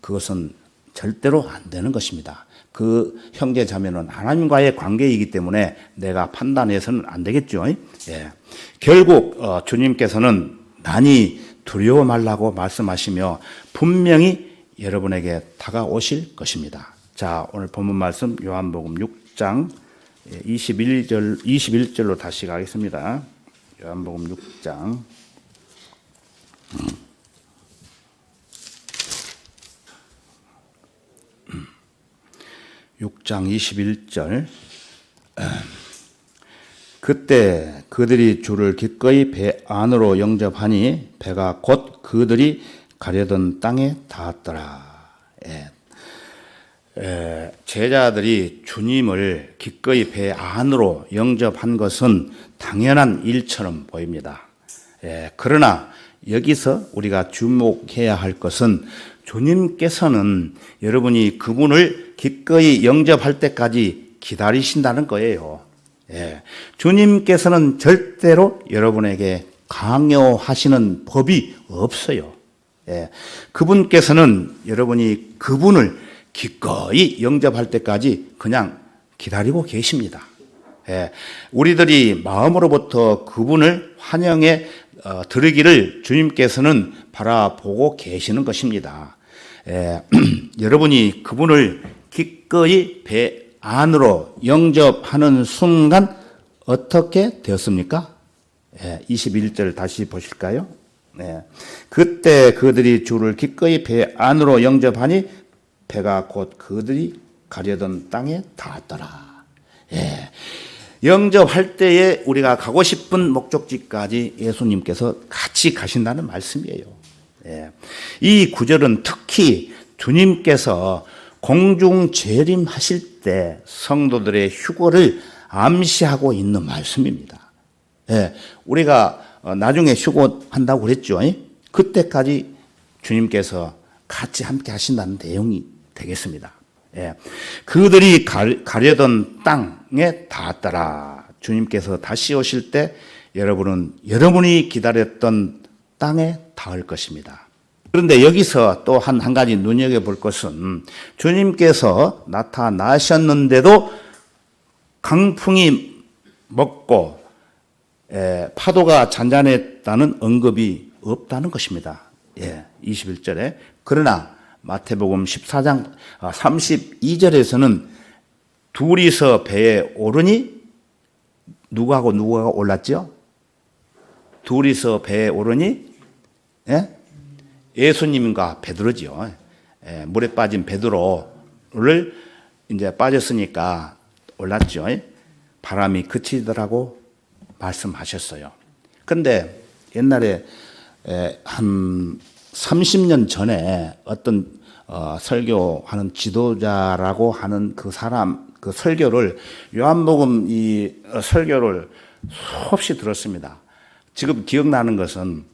A: 그것은 절대로 안 되는 것입니다. 그 형제 자매는 하나님과의 관계이기 때문에 내가 판단해서는 안 되겠죠. 결국 주님께서는 난이 두려워 말라고 말씀하시며 분명히 여러분에게 다가오실 것입니다. 자, 오늘 본문 말씀 요한복음 6장 21절로 다시 가겠습니다. 요한복음 6장 21절. 그때 그들이 주를 기꺼이 배 안으로 영접하니 배가 곧 그들이 가려던 땅에 닿았더라. 제자들이 주님을 기꺼이 배 안으로 영접한 것은 당연한 일처럼 보입니다. 그러나 여기서 우리가 주목해야 할 것은 주님께서는 여러분이 그분을 기꺼이 영접할 때까지 기다리신다는 거예요. 주님께서는 절대로 여러분에게 강요하시는 법이 없어요. 그분께서는 여러분이 그분을 기꺼이 영접할 때까지 그냥 기다리고 계십니다. 우리들이 마음으로부터 그분을 환영해 들으기를 주님께서는 바라보고 계시는 것입니다. 여러분이 그분을 기꺼이 배 안으로 영접하는 순간 어떻게 되었습니까? 21절 다시 보실까요? 그때 그들이 주를 기꺼이 배 안으로 영접하니 배가 곧 그들이 가려던 땅에 닿았더라. 영접할 때에 우리가 가고 싶은 목적지까지 예수님께서 같이 가신다는 말씀이에요. 이 구절은 특히 주님께서 공중 재림하실 때 성도들의 휴거를 암시하고 있는 말씀입니다. 우리가 나중에 휴거한다고 그랬죠. 그때까지 주님께서 같이 함께 하신다는 내용이 되겠습니다. 그들이 가려던 땅에 닿았더라. 주님께서 다시 오실 때 여러분이 기다렸던 땅에 닿을 것입니다. 그런데 여기서 또 한 가지 눈여겨볼 것은 주님께서 나타나셨는데도 강풍이 먹고 파도가 잔잔했다는 언급이 없다는 것입니다. 21절에. 그러나 마태복음 14장 32절에서는 둘이서 배에 오르니 누구가 올랐죠? 둘이서 배에 오르니 예수님과 베드로죠. 물에 빠진 베드로를 이제 빠졌으니까 올랐죠. 바람이 그치더라고 말씀하셨어요. 그런데 옛날에 한 30년 전에 어떤 설교하는 지도자라고 하는 그 사람 그 설교를 요한복음 이 설교를 수없이 들었습니다. 지금 기억나는 것은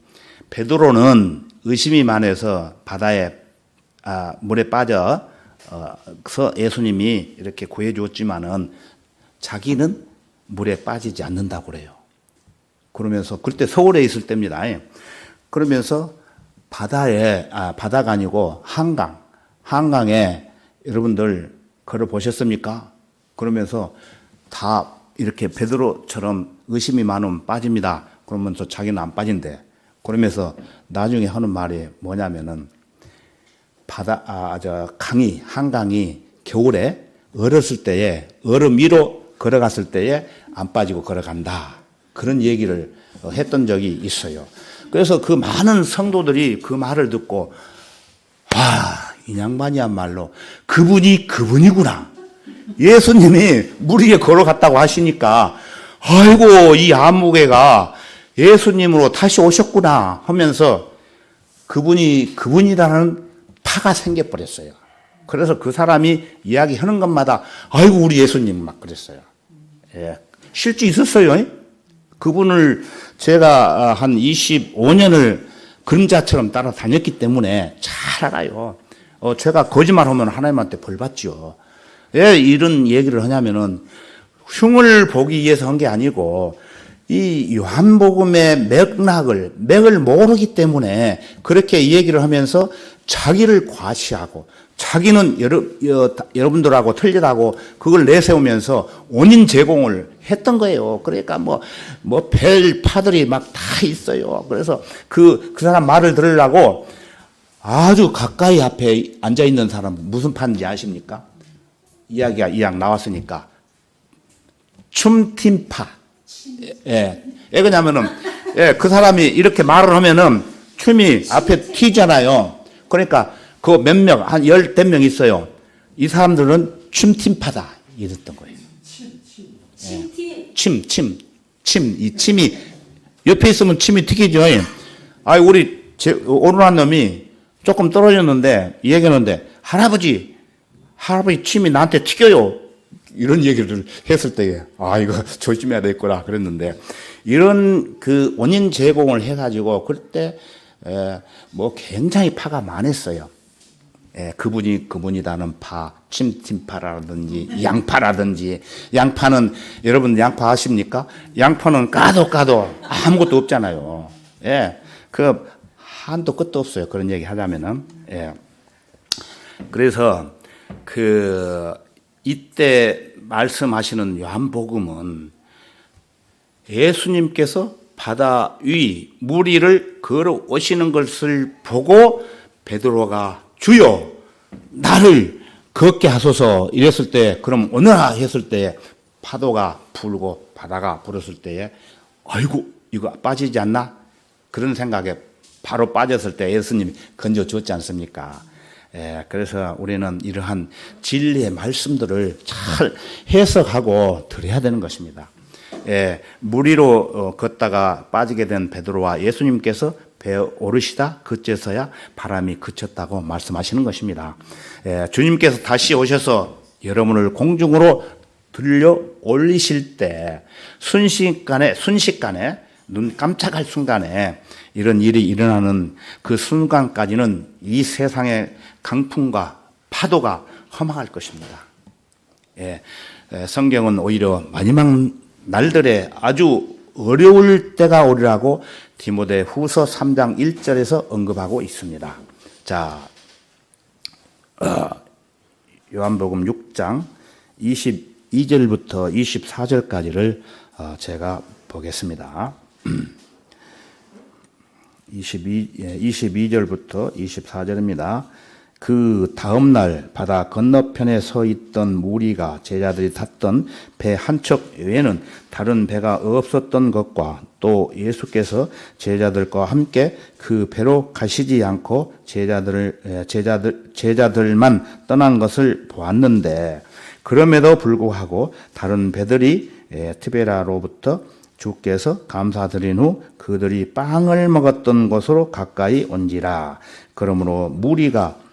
A: 베드로는 의심이 많아서 바다에 물에 빠져서 예수님이 이렇게 구해 주었지만은 자기는 물에 빠지지 않는다고 그래요. 그러면서 그때 서울에 있을 때입니다. 그러면서 바다가 아니고 한강에 여러분들 걸어 보셨습니까? 그러면서 다 이렇게 베드로처럼 의심이 많으면 빠집니다. 그러면서 자기는 안 빠진대. 그러면서 나중에 하는 말이 뭐냐면은 한강이 겨울에 얼었을 때에 얼음 위로 걸어갔을 때에 안 빠지고 걸어간다. 그런 얘기를 했던 적이 있어요. 그래서 그 많은 성도들이 그 말을 듣고 이 양반이야말로 그분이구나. 예수님이 물 위에 걸어갔다고 하시니까 아이고 이 아무개가 예수님으로 다시 오셨구나 하면서 그분이라는 파가 생겨버렸어요. 그래서 그 사람이 이야기하는 것마다 아이고 우리 예수님 막 그랬어요. 예, 실제 있었어요. 그분을 제가 한 25년을 그림자처럼 따라다녔기 때문에 잘 알아요. 제가 거짓말하면 하나님한테 벌 받죠. 왜 이런 얘기를 하냐면은 흉을 보기 위해서 한 게 아니고 이 요한복음의 맥을 모르기 때문에 그렇게 얘기를 하면서 자기를 과시하고 자기는 여러분들하고 틀리다고 그걸 내세우면서 원인 제공을 했던 거예요. 그러니까 별 파들이 막 다 있어요. 그래서 그 사람 말을 들으려고 아주 가까이 앞에 앉아 있는 사람 무슨 파인지 아십니까? 이야기가 나왔으니까 춤팀파. 예. 왜 그러냐면은 그 사람이 이렇게 말을 하면은 춤이 앞에 튀잖아요. 그러니까 그 몇 명, 한 10명 있어요. 이 사람들은 춤팀파다. 이랬던 거예요. 침. 이 침이, 옆에 있으면 침이 튀기죠. 오른한 놈이 조금 떨어졌는데, 얘기하는데, 할아버지 침이 나한테 튀겨요. 이런 얘기를 했을 때에, 이거 조심해야 되겠구나. 그랬는데, 이런 그 원인 제공을 해가지고, 그때, 굉장히 파가 많았어요. 그분이다는 파, 침팀파라든지, 양파라든지, 양파는, 여러분 양파 아십니까? 양파는 까도 아무것도 없잖아요. 한도 끝도 없어요. 그런 얘기 하자면은. 그래서, 이때 말씀하시는 요한복음은 예수님께서 바다 위, 물 위를 걸어오시는 것을 보고 베드로가 주여 나를 걷게 하소서 이랬을 때 그럼 오너라 했을 때 파도가 불고 바다가 불었을 때에 아이고 이거 빠지지 않나? 그런 생각에 바로 빠졌을 때 예수님이 건져주었지 않습니까? 그래서 우리는 이러한 진리의 말씀들을 잘 해석하고 드려야 되는 것입니다. 물 위로 걷다가 빠지게 된 베드로와 예수님께서 배에 오르시다 그제서야 바람이 그쳤다고 말씀하시는 것입니다. 주님께서 다시 오셔서 여러분을 공중으로 들려 올리실 때 순식간에 눈 깜짝할 순간에 이런 일이 일어나는 그 순간까지는 이 세상의 강풍과 파도가 험악할 것입니다. 성경은 오히려 마지막 날들에 아주 어려울 때가 오리라고 디모데 후서 3장 1절에서 언급하고 있습니다. 자, 요한복음 6장 22절부터 24절까지를 제가 보겠습니다. 22절부터 24절입니다. 그 다음 날 바다 건너편에 서 있던 무리가 제자들이 탔던 배 한 척 외에는 다른 배가 없었던 것과 또 예수께서 제자들과 함께 그 배로 가시지 않고 제자들만 떠난 것을 보았는데 그럼에도 불구하고 다른 배들이 티베라로부터 주께서 감사드린 후 그들이 빵을 먹었던 곳으로 가까이 온지라. 그러므로 무리가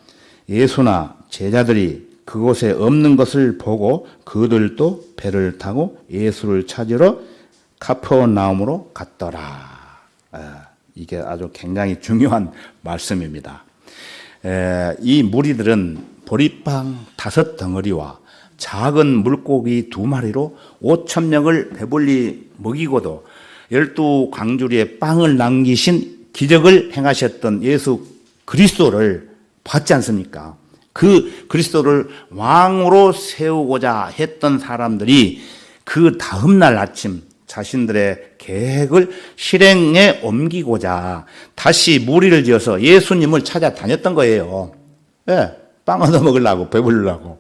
A: 예수나 제자들이 그곳에 없는 것을 보고 그들도 배를 타고 예수를 찾으러 가퍼나움으로 갔더라. 이게 아주 굉장히 중요한 말씀입니다. 이 무리들은 보리빵 5덩어리와 작은 물고기 2마리로 5,000명을 배불리 먹이고도 12광주리에 빵을 남기신 기적을 행하셨던 예수 그리스도를 봤지 않습니까? 그 그리스도를 왕으로 세우고자 했던 사람들이 그 다음날 아침 자신들의 계획을 실행에 옮기고자 다시 무리를 지어서 예수님을 찾아다녔던 거예요. 예, 빵 얻어 먹으려고, 배부르려고.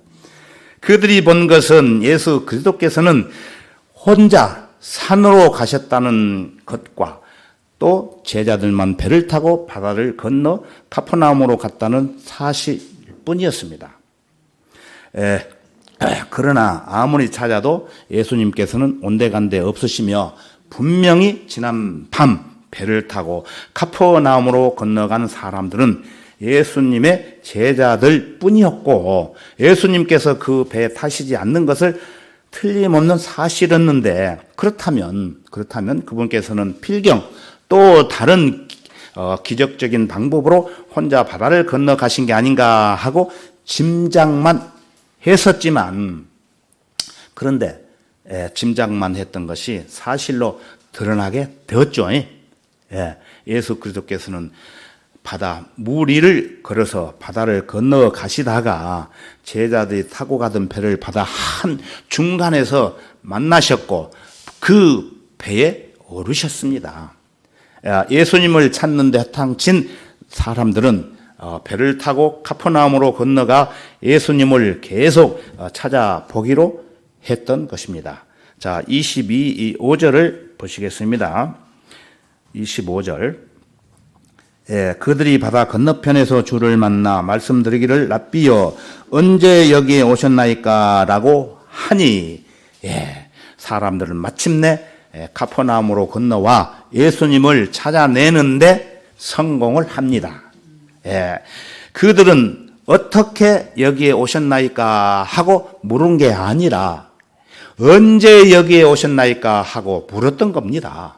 A: 그들이 본 것은 예수 그리스도께서는 혼자 산으로 가셨다는 것과 또 제자들만 배를 타고 바다를 건너 카퍼나움으로 갔다는 사실뿐이었습니다. 그러나 아무리 찾아도 예수님께서는 온데간데 없으시며 분명히 지난 밤 배를 타고 카퍼나움으로 건너간 사람들은 예수님의 제자들 뿐이었고 예수님께서 그 배에 타시지 않는 것을 틀림없는 사실이었는데 그렇다면 그분께서는 필경 또 다른 기적적인 방법으로 혼자 바다를 건너 가신 게 아닌가 하고 짐작만 했었지만 그런데 짐작만 했던 것이 사실로 드러나게 되었죠. 예수 그리스도께서는 물 위를 걸어서 바다를 건너 가시다가 제자들이 타고 가던 배를 바다 한 중간에서 만나셨고 그 배에 오르셨습니다. 예수님을 찾는 데 허탕친 사람들은 배를 타고 카퍼나움으로 건너가 예수님을 계속 찾아보기로 했던 것입니다. 자, 5절을 보시겠습니다. 25절. 그들이 바다 건너편에서 주를 만나 말씀드리기를 랍비여 언제 여기에 오셨나이까 라고 하니 사람들은 마침내 카퍼나움으로 건너와 예수님을 찾아내는데 성공을 합니다. 그들은 어떻게 여기에 오셨나이까 하고 물은 게 아니라 언제 여기에 오셨나이까 하고 물었던 겁니다.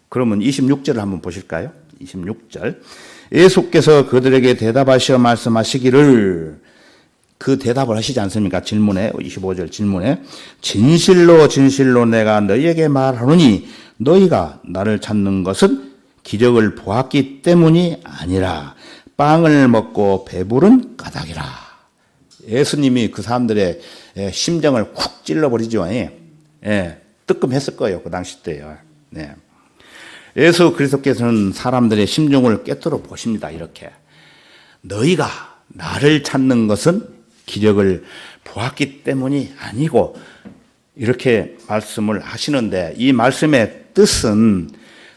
A: 그러면 26절을 한번 보실까요? 26절. 예수께서 그들에게 대답하시어 말씀하시기를 그 대답을 하시지 않습니까? 질문에 25절 질문에 진실로 진실로 내가 너희에게 말하노니 너희가 나를 찾는 것은 기적을 보았기 때문이 아니라 빵을 먹고 배부른 까닭이라. 예수님이 그 사람들의 심정을 쿡 찔러버리죠. 뜨끔했을 거예요. 그 당시 때요. 예수 그리스도께서는 사람들의 심정을 꿰뚫어 보십니다. 이렇게 너희가 나를 찾는 것은 기적을 보았기 때문이 아니고 이렇게 말씀을 하시는데 이 말씀의 뜻은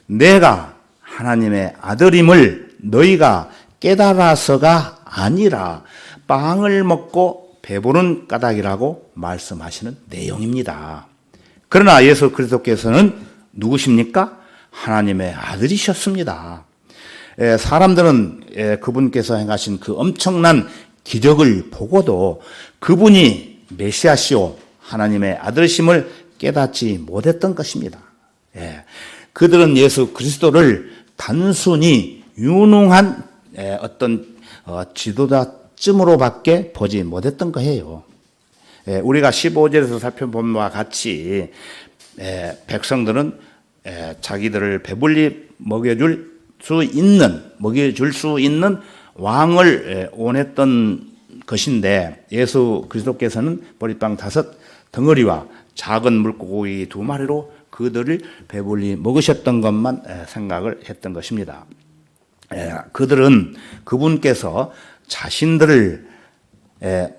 A: 내가 하나님의 아들임을 너희가 깨달아서가 아니라 빵을 먹고 배부른 까닭이라고 말씀하시는 내용입니다. 그러나 예수 그리스도께서는 누구십니까? 하나님의 아들이셨습니다. 사람들은 그분께서 행하신 그 엄청난 기적을 보고도 그분이 메시아시오 하나님의 아들심을 깨닫지 못했던 것입니다. 그들은 예수 그리스도를 단순히 유능한 어떤 지도자쯤으로밖에 보지 못했던 거예요. 우리가 15절에서 살펴본 바와 같이 백성들은 자기들을 배불리 먹여줄 수 있는 왕을 원했던 것인데 예수 그리스도께서는 보리빵 5 덩어리와 작은 물고기 2마리로 그들을 배불리 먹으셨던 것만 생각을 했던 것입니다. 그들은 그분께서 자신들을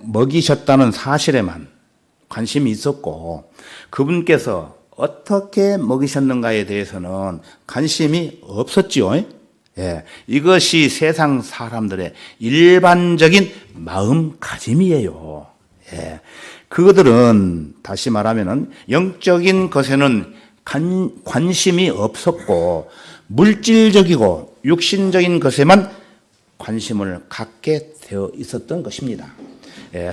A: 먹이셨다는 사실에만 관심이 있었고 그분께서 어떻게 먹이셨는가에 대해서는 관심이 없었지요. 이것이 세상 사람들의 일반적인 마음가짐이에요. 그들은 다시 말하면 영적인 것에는 관심이 없었고 물질적이고 육신적인 것에만 관심을 갖게 되어 있었던 것입니다.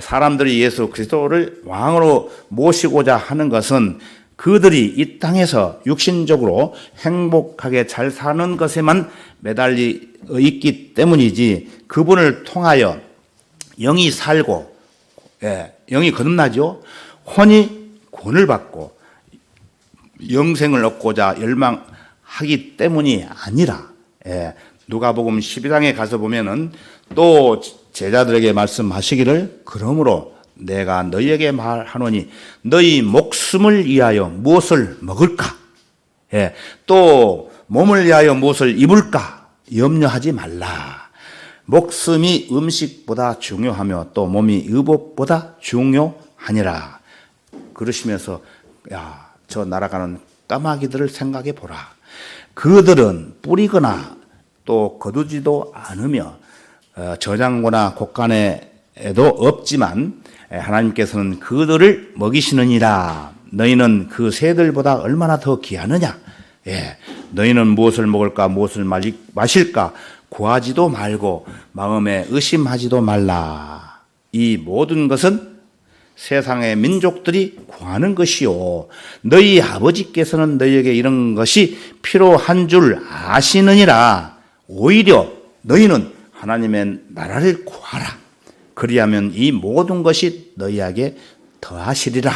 A: 사람들이 예수 그리스도를 왕으로 모시고자 하는 것은 그들이 이 땅에서 육신적으로 행복하게 잘 사는 것에만 매달려 있기 때문이지 그분을 통하여 영이 살고 영이 거듭나죠. 혼이 구원을 받고 영생을 얻고자 열망하기 때문이 아니라 누가복음 12장에 가서 보면은 또 제자들에게 말씀하시기를 그러므로 내가 너희에게 말하노니 너희 목숨을 위하여 무엇을 먹을까? 또 몸을 위하여 무엇을 입을까? 염려하지 말라. 목숨이 음식보다 중요하며 또 몸이 의복보다 중요하니라. 그러시면서 야, 저 날아가는 까마귀들을 생각해 보라. 그들은 뿌리거나 또 거두지도 않으며 저장고나 곡간에도 없지만 하나님께서는 그들을 먹이시느니라. 너희는 그 새들보다 얼마나 더 귀하느냐. 너희는 무엇을 먹을까 무엇을 마실까 구하지도 말고 마음에 의심하지도 말라. 이 모든 것은 세상의 민족들이 구하는 것이요 너희 아버지께서는 너희에게 이런 것이 필요한 줄 아시느니라. 오히려 너희는 하나님의 나라를 구하라. 그리하면 이 모든 것이 너희에게 더하시리라.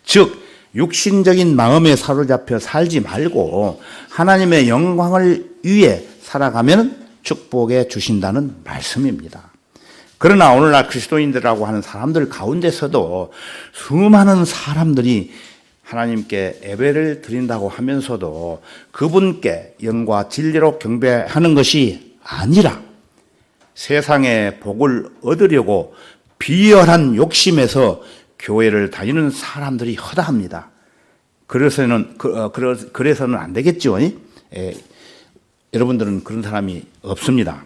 A: 즉 육신적인 마음에 사로잡혀 살지 말고 하나님의 영광을 위해 살아가면 축복해 주신다는 말씀입니다. 그러나 오늘날 그리스도인들이라고 하는 사람들 가운데서도 수많은 사람들이 하나님께 예배를 드린다고 하면서도 그분께 영과 진리로 경배하는 것이 아니라 세상의 복을 얻으려고 비열한 욕심에서 교회를 다니는 사람들이 허다합니다. 그래서는 안 되겠죠. 여러분들은 그런 사람이 없습니다.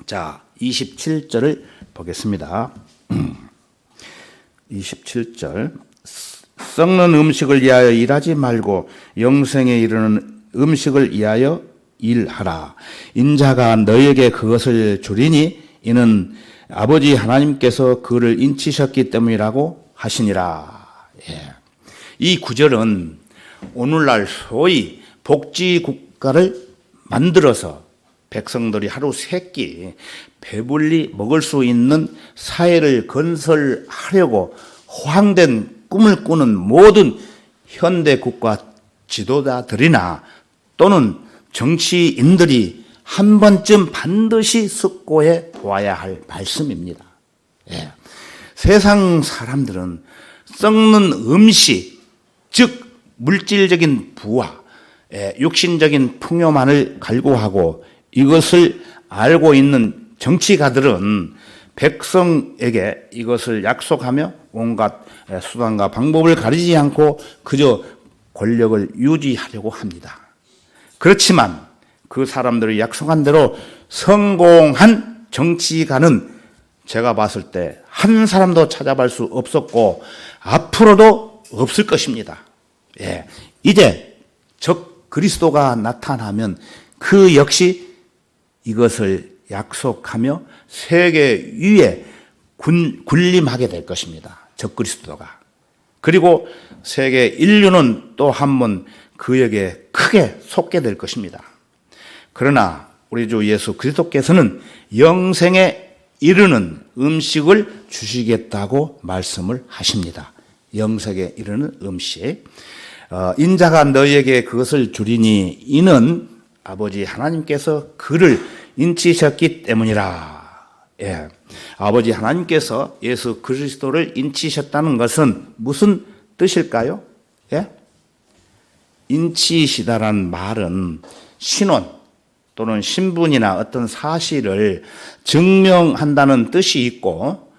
A: 자, 27절을 보겠습니다. 27절. 썩는 음식을 위하여 일하지 말고 영생에 이르는 음식을 위하여 일하라. 인자가 너에게 그것을 주리니 이는 아버지 하나님께서 그를 인치셨기 때문이라고 하시니라. 이 구절은 오늘날 소위 복지국가를 만들어서 백성들이 하루 세 끼 배불리 먹을 수 있는 사회를 건설하려고 허황된 꿈을 꾸는 모든 현대 국가 지도자들이나 또는 정치인들이 한 번쯤 반드시 숙고해 보아야 할 말씀입니다. 세상 사람들은 썩는 음식, 즉 물질적인 부와 육신적인 풍요만을 갈구하고 이것을 알고 있는 정치가들은 백성에게 이것을 약속하며 온갖 수단과 방법을 가리지 않고 그저 권력을 유지하려고 합니다. 그렇지만 그 사람들이 약속한 대로 성공한 정치가는 제가 봤을 때 한 사람도 찾아볼 수 없었고 앞으로도 없을 것입니다. 이제 적 그리스도가 나타나면 그 역시 이것을 약속하며 세계 위에 군림하게 될 것입니다. 적 그리스도가. 그리고 세계 인류는 또 한 번 그에게 크게 속게 될 것입니다. 그러나 우리 주 예수 그리스도께서는 영생에 이르는 음식을 주시겠다고 말씀을 하십니다. 영생에 이르는 음식. 인자가 너희에게 그것을 주리니 이는 아버지 하나님께서 그를 인치셨기 때문이라. 아버지 하나님께서 예수 그리스도를 인치셨다는 것은 무슨 뜻일까요? 인치시다라는 말은 신원 또는 신분이나 어떤 사실을 증명한다는 뜻이 있고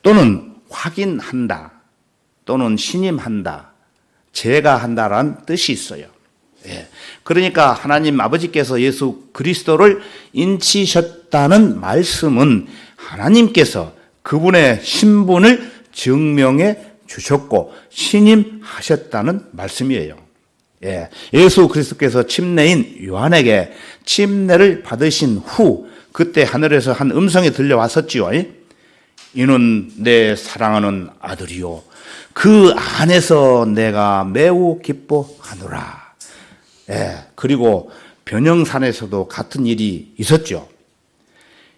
A: 또는 확인한다 또는 신임한다, 제가한다라는 뜻이 있어요. 그러니까 하나님 아버지께서 예수 그리스도를 인치셨다는 말씀은 하나님께서 그분의 신분을 증명해 주셨고 신임하셨다는 말씀이에요. 예수 그리스도께서 침례인 요한에게 침례를 받으신 후 그때 하늘에서 한 음성이 들려왔었지요. 이는 내 사랑하는 아들이요 그 안에서 내가 매우 기뻐하노라. 그리고 변형산에서도 같은 일이 있었죠.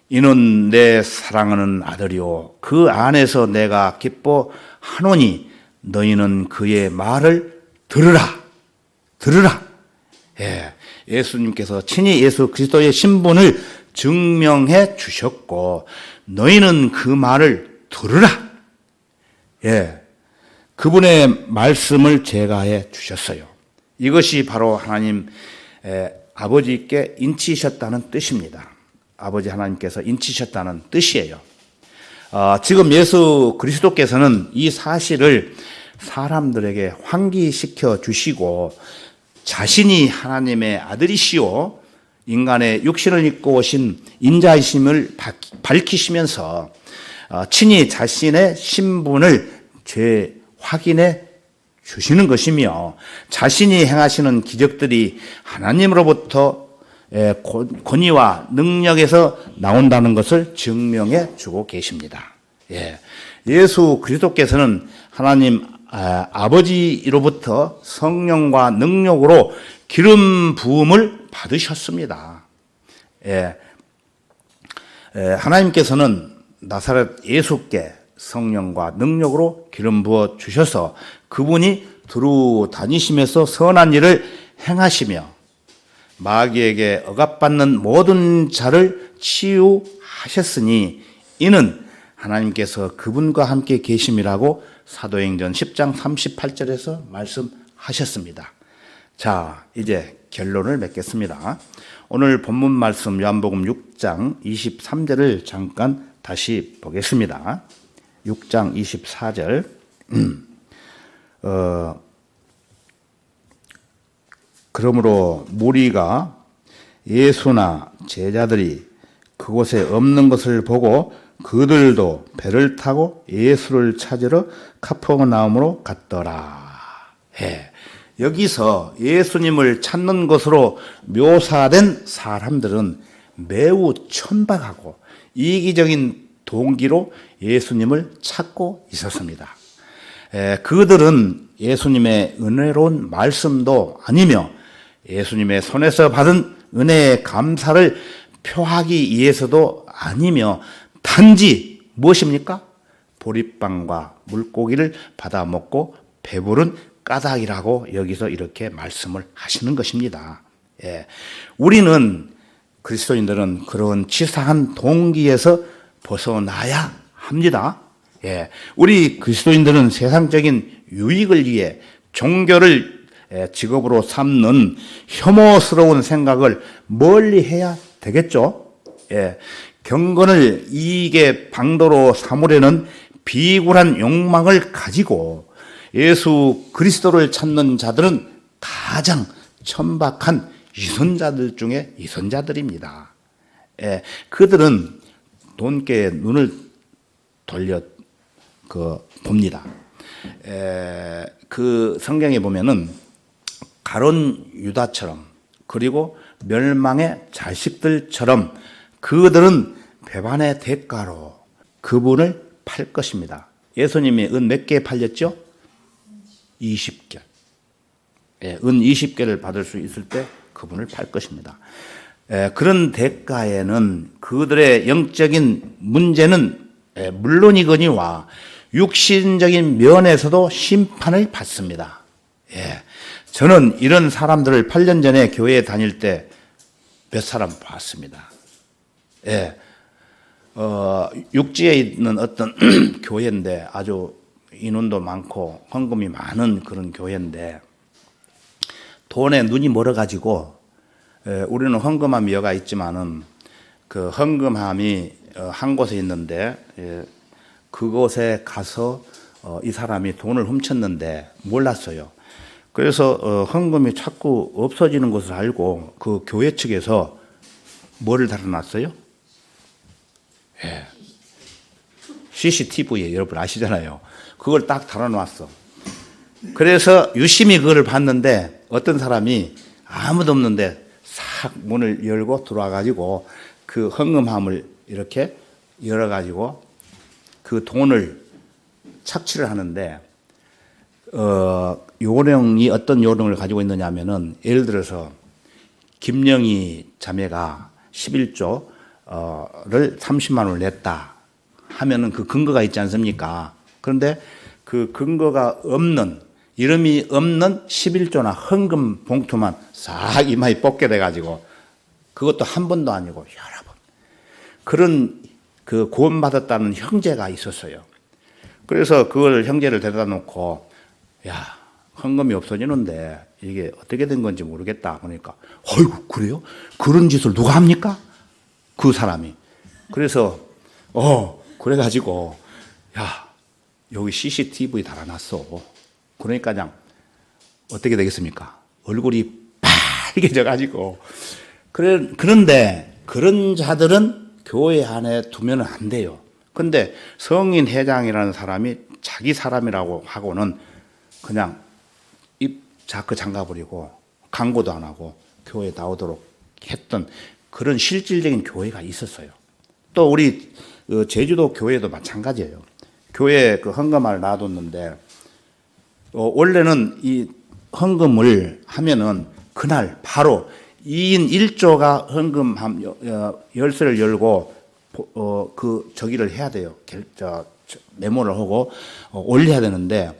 A: 이는 내 사랑하는 아들이요 그 안에서 내가 기뻐하노니 너희는 그의 말을 들으라. 예수님께서 친히 예수 그리스도의 신분을 증명해 주셨고 너희는 그 말을 들으라. 그분의 말씀을 제가해 주셨어요. 이것이 바로 하나님 아버지께 인치셨다는 뜻입니다. 아버지 하나님께서 인치셨다는 뜻이에요. 지금 예수 그리스도께서는 이 사실을 사람들에게 환기시켜 주시고 자신이 하나님의 아들이시오 인간의 육신을 입고 오신 인자이심을 밝히시면서 친히 자신의 신분을 재확인해 주시는 것이며 자신이 행하시는 기적들이 하나님으로부터 권위와 능력에서 나온다는 것을 증명해 주고 계십니다. 예수 그리스도께서는 하나님 아버지로부터 성령과 능력으로 기름 부음을 받으셨습니다. 하나님께서는 나사렛 예수께 성령과 능력으로 기름 부어 주셔서 그분이 두루 다니시면서 선한 일을 행하시며 마귀에게 억압받는 모든 자를 치유하셨으니 이는 하나님께서 그분과 함께 계심이라고 사도행전 10장 38절에서 말씀하셨습니다. 자, 이제 결론을 맺겠습니다. 오늘 본문 말씀 요한복음 6장 23절을 잠깐 다시 보겠습니다. 6장 24절 그러므로 무리가 예수나 제자들이 그곳에 없는 것을 보고 그들도 배를 타고 예수를 찾으러 카퍼나움으로 갔더라. 여기서 예수님을 찾는 것으로 묘사된 사람들은 매우 천박하고 이기적인 동기로 예수님을 찾고 있었습니다. 그들은 예수님의 은혜로운 말씀도 아니며 예수님의 손에서 받은 은혜의 감사를 표하기 위해서도 아니며 단지 무엇입니까? 보리빵과 물고기를 받아 먹고 배부른 까닭이라고 여기서 이렇게 말씀을 하시는 것입니다. 우리는 그리스도인들은 그런 치사한 동기에서 벗어나야 합니다. 우리 그리스도인들은 세상적인 유익을 위해 종교를 직업으로 삼는 혐오스러운 생각을 멀리 해야 되겠죠. 경건을 이익의 방도로 삼으려는 비굴한 욕망을 가지고 예수 그리스도를 찾는 자들은 가장 천박한 위선자들 중에 위선자들입니다. 그들은 돈께 눈을 돌려 봅니다. 그 성경에 보면은 가론 유다처럼 그리고 멸망의 자식들처럼 그들은 배반의 대가로 그분을 팔 것입니다. 예수님이 은 몇 개 팔렸죠? 20개. 은 20개를 받을 수 있을 때 그분을 팔 것입니다. 그런 대가에는 그들의 영적인 문제는 물론이거니와 육신적인 면에서도 심판을 받습니다. 저는 이런 사람들을 8년 전에 교회에 다닐 때 몇 사람 봤습니다. 육지에 있는 어떤 교회인데 아주 인원도 많고 헌금이 많은 그런 교회인데 돈에 눈이 멀어가지고 우리는 헌금함이 여가 있지만은 그 헌금함이 한 곳에 있는데 그곳에 가서 이 사람이 돈을 훔쳤는데 몰랐어요. 그래서 헌금이 자꾸 없어지는 것을 알고 그 교회 측에서 뭐를 달아놨어요? CCTV에 여러분 아시잖아요. 그걸 딱 달아놨어. 그래서 유심히 그걸 봤는데 어떤 사람이 아무도 없는데 싹 문을 열고 들어와가지고 그 헌금함을 이렇게 열어가지고 그 돈을 착취를 하는데 요령이 어떤 요령을 가지고 있느냐 하면은 예를 들어서 김영희 자매가 11조를 30만 원을 냈다 하면은 그 근거가 있지 않습니까? 그런데 그 근거가 없는 이름이 없는 11조나 헌금 봉투만 싹 이마에 뽑게 돼가지고 그것도 한 번도 아니고 여러 번 그런 그 구원받았다는 형제가 있었어요. 그래서 그걸 형제를 데려다 놓고 야 헌금이 없어지는데 이게 어떻게 된 건지 모르겠다. 그러니까 어이구 그래요? 그런 짓을 누가 합니까? 그 사람이. 그래서 그래가지고 야 여기 CCTV 달아놨어. 그러니까 그냥 어떻게 되겠습니까? 얼굴이 빨개져가지고 그런데 그런 자들은 교회 안에 두면 안 돼요. 근데 성인 회장이라는 사람이 자기 사람이라고 하고는 그냥 입 자크 잠가버리고 광고도 안 하고 교회에 나오도록 했던 그런 실질적인 교회가 있었어요. 또 우리 제주도 교회도 마찬가지예요. 교회에 그 헌금을 놔뒀는데 원래는 이 헌금을 하면은 그날 바로 2인 1조가 헌금 열쇠를 열고 그 저기를 해야 돼요. 메모를 하고 올려야 되는데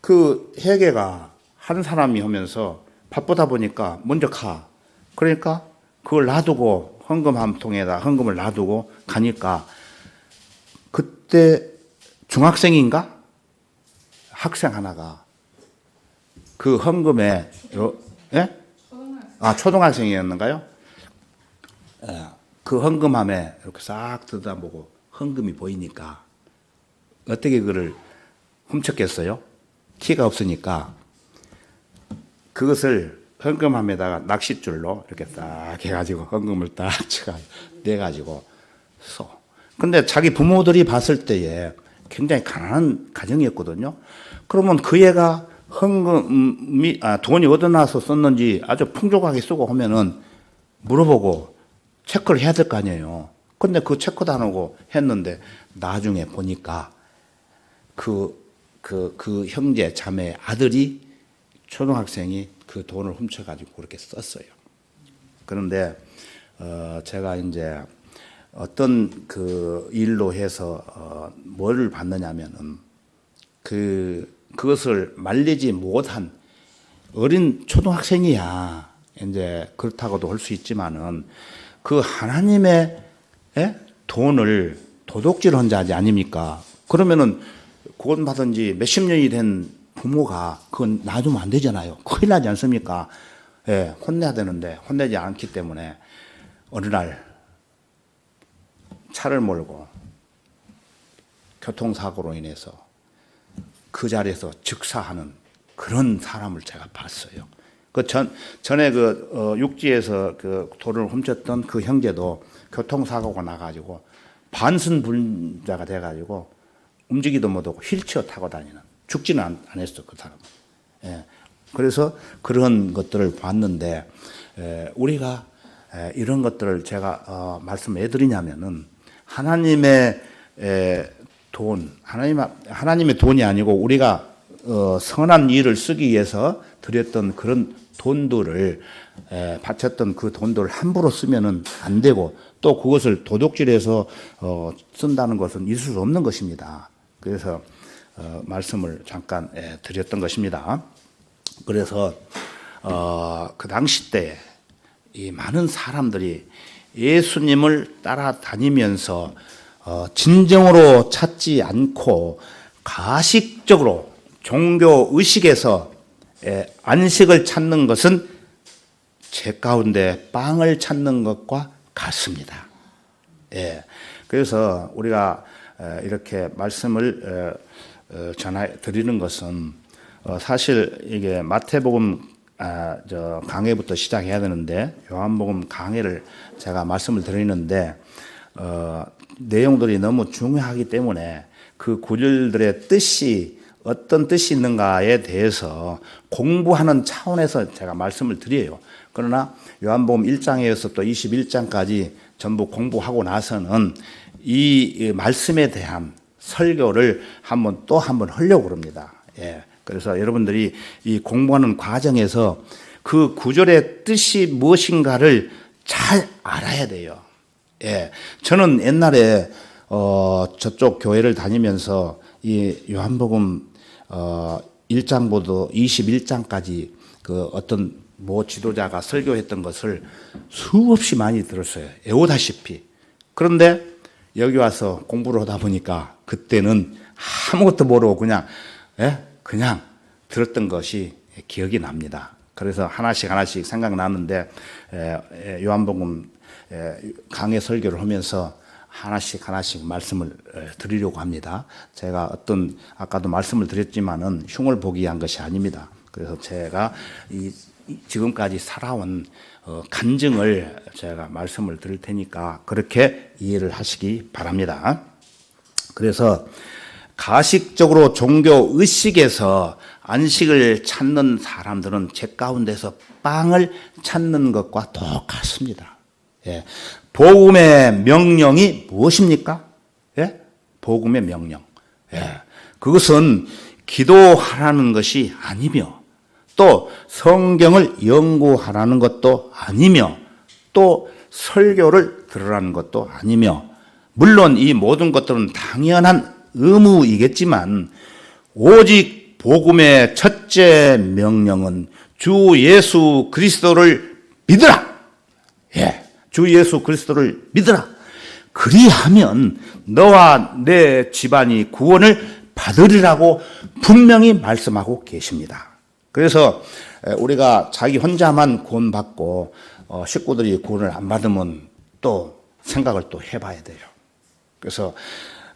A: 그 회계가 한 사람이 하면서 바쁘다 보니까 먼저 가. 그러니까 그걸 놔두고 헌금 한 통에다 헌금을 놔두고 가니까 그때 중학생인가 학생 하나가 그 헌금에 예? 초등학생이었는가요? 예, 그 헌금함에 이렇게 싹 들여다보고 헌금이 보이니까 어떻게 그를 훔쳤겠어요? 키가 없으니까 그것을 헌금함에다가 낚싯줄로 이렇게 딱 해가지고 헌금을 딱 내가지고 써. 근데 자기 부모들이 봤을 때에 굉장히 가난한 가정이었거든요. 그러면 그 애가 헌금이 돈이 어디서 나서 썼는지 아주 풍족하게 쓰고 하면은 물어보고 체크를 해야 될 거 아니에요. 근데 그 체크도 안 하고 했는데 나중에 보니까 그 형제 자매 아들이 초등학생이 그 돈을 훔쳐가지고 그렇게 썼어요. 그런데 제가 이제 어떤 그 일로 해서 뭐를 받느냐면은 그것을 말리지 못한 어린 초등학생이야. 이제 그렇다고도 할 수 있지만은 그 하나님의 돈을 도둑질한 자 아닙니까? 그러면은 구원 받은 지 몇십 년이 된 부모가 그건 놔두면 안 되잖아요. 큰일 나지 않습니까? 예, 혼내야 되는데 혼내지 않기 때문에 어느 날 차를 몰고 교통사고로 인해서 그 자리에서 즉사하는 그런 사람을 제가 봤어요. 전에 육지에서 그 돈을 훔쳤던 그 형제도 교통사고가 나가지고 반身불자가 돼가지고 움직이도 못하고 휠체어 타고 다니는, 죽지는 안 했어, 그 사람은. 예. 그래서 그런 것들을 봤는데, 우리가 이런 것들을 제가 말씀해 드리냐면은, 하나님의 돈, 하나님의 돈이 아니고 우리가 선한 일을 쓰기 위해서 드렸던 그런 돈들을 바쳤던 그 돈들을 함부로 쓰면은 안 되고 또 그것을 도둑질해서 쓴다는 것은 있을 수 없는 것입니다. 그래서 말씀을 잠깐 드렸던 것입니다. 그래서 그 당시 때 이 많은 사람들이 예수님을 따라다니면서 진정으로 찾지 않고 가식적으로 종교 의식에서 안식을 찾는 것은 제 가운데 빵을 찾는 것과 같습니다. 예. 그래서 우리가 이렇게 말씀을 전해 드리는 것은 사실 이게 마태복음 강해부터 시작해야 되는데 요한복음 강해를 제가 말씀을 드리는데 내용들이 너무 중요하기 때문에 그 구절들의 뜻이 어떤 뜻이 있는가에 대해서 공부하는 차원에서 제가 말씀을 드려요. 그러나 요한복음 1장에서 또 21장까지 전부 공부하고 나서는 이 말씀에 대한 설교를 또 한 번 하려고 합니다. 예. 그래서 여러분들이 이 공부하는 과정에서 그 구절의 뜻이 무엇인가를 잘 알아야 돼요. 예. 저는 옛날에 저쪽 교회를 다니면서 이 요한복음 1장부터 21장까지 그 어떤 지도자가 설교했던 것을 수없이 많이 들었어요. 애오다시피. 그런데 여기 와서 공부를 하다 보니까 그때는 아무것도 모르고 그냥 들었던 것이 기억이 납니다. 그래서 하나씩 생각나는데 요한복음 강해 설교를 하면서 하나씩 말씀을 드리려고 합니다. 제가 아까도 말씀을 드렸지만은 흉을 보기 위한 것이 아닙니다. 그래서 제가 지금까지 살아온 간증을 제가 말씀을 드릴 테니까 그렇게 이해를 하시기 바랍니다. 그래서 가식적으로 종교 의식에서 안식을 찾는 사람들은 제 가운데서 빵을 찾는 것과 똑같습니다. 예. 복음의 명령이 무엇입니까? 예? 복음의 명령. 예. 그것은 기도하라는 것이 아니며 또 성경을 연구하라는 것도 아니며 또 설교를 들으라는 것도 아니며 물론 이 모든 것들은 당연한 의무이겠지만 오직 복음의 첫째 명령은 주 예수 그리스도를 믿으라. 예. 주 예수 그리스도를 믿으라. 그리하면 너와 내 집안이 구원을 받으리라고 분명히 말씀하고 계십니다. 그래서 우리가 자기 혼자만 구원받고 식구들이 구원을 안 받으면 또 생각을 또 해봐야 돼요. 그래서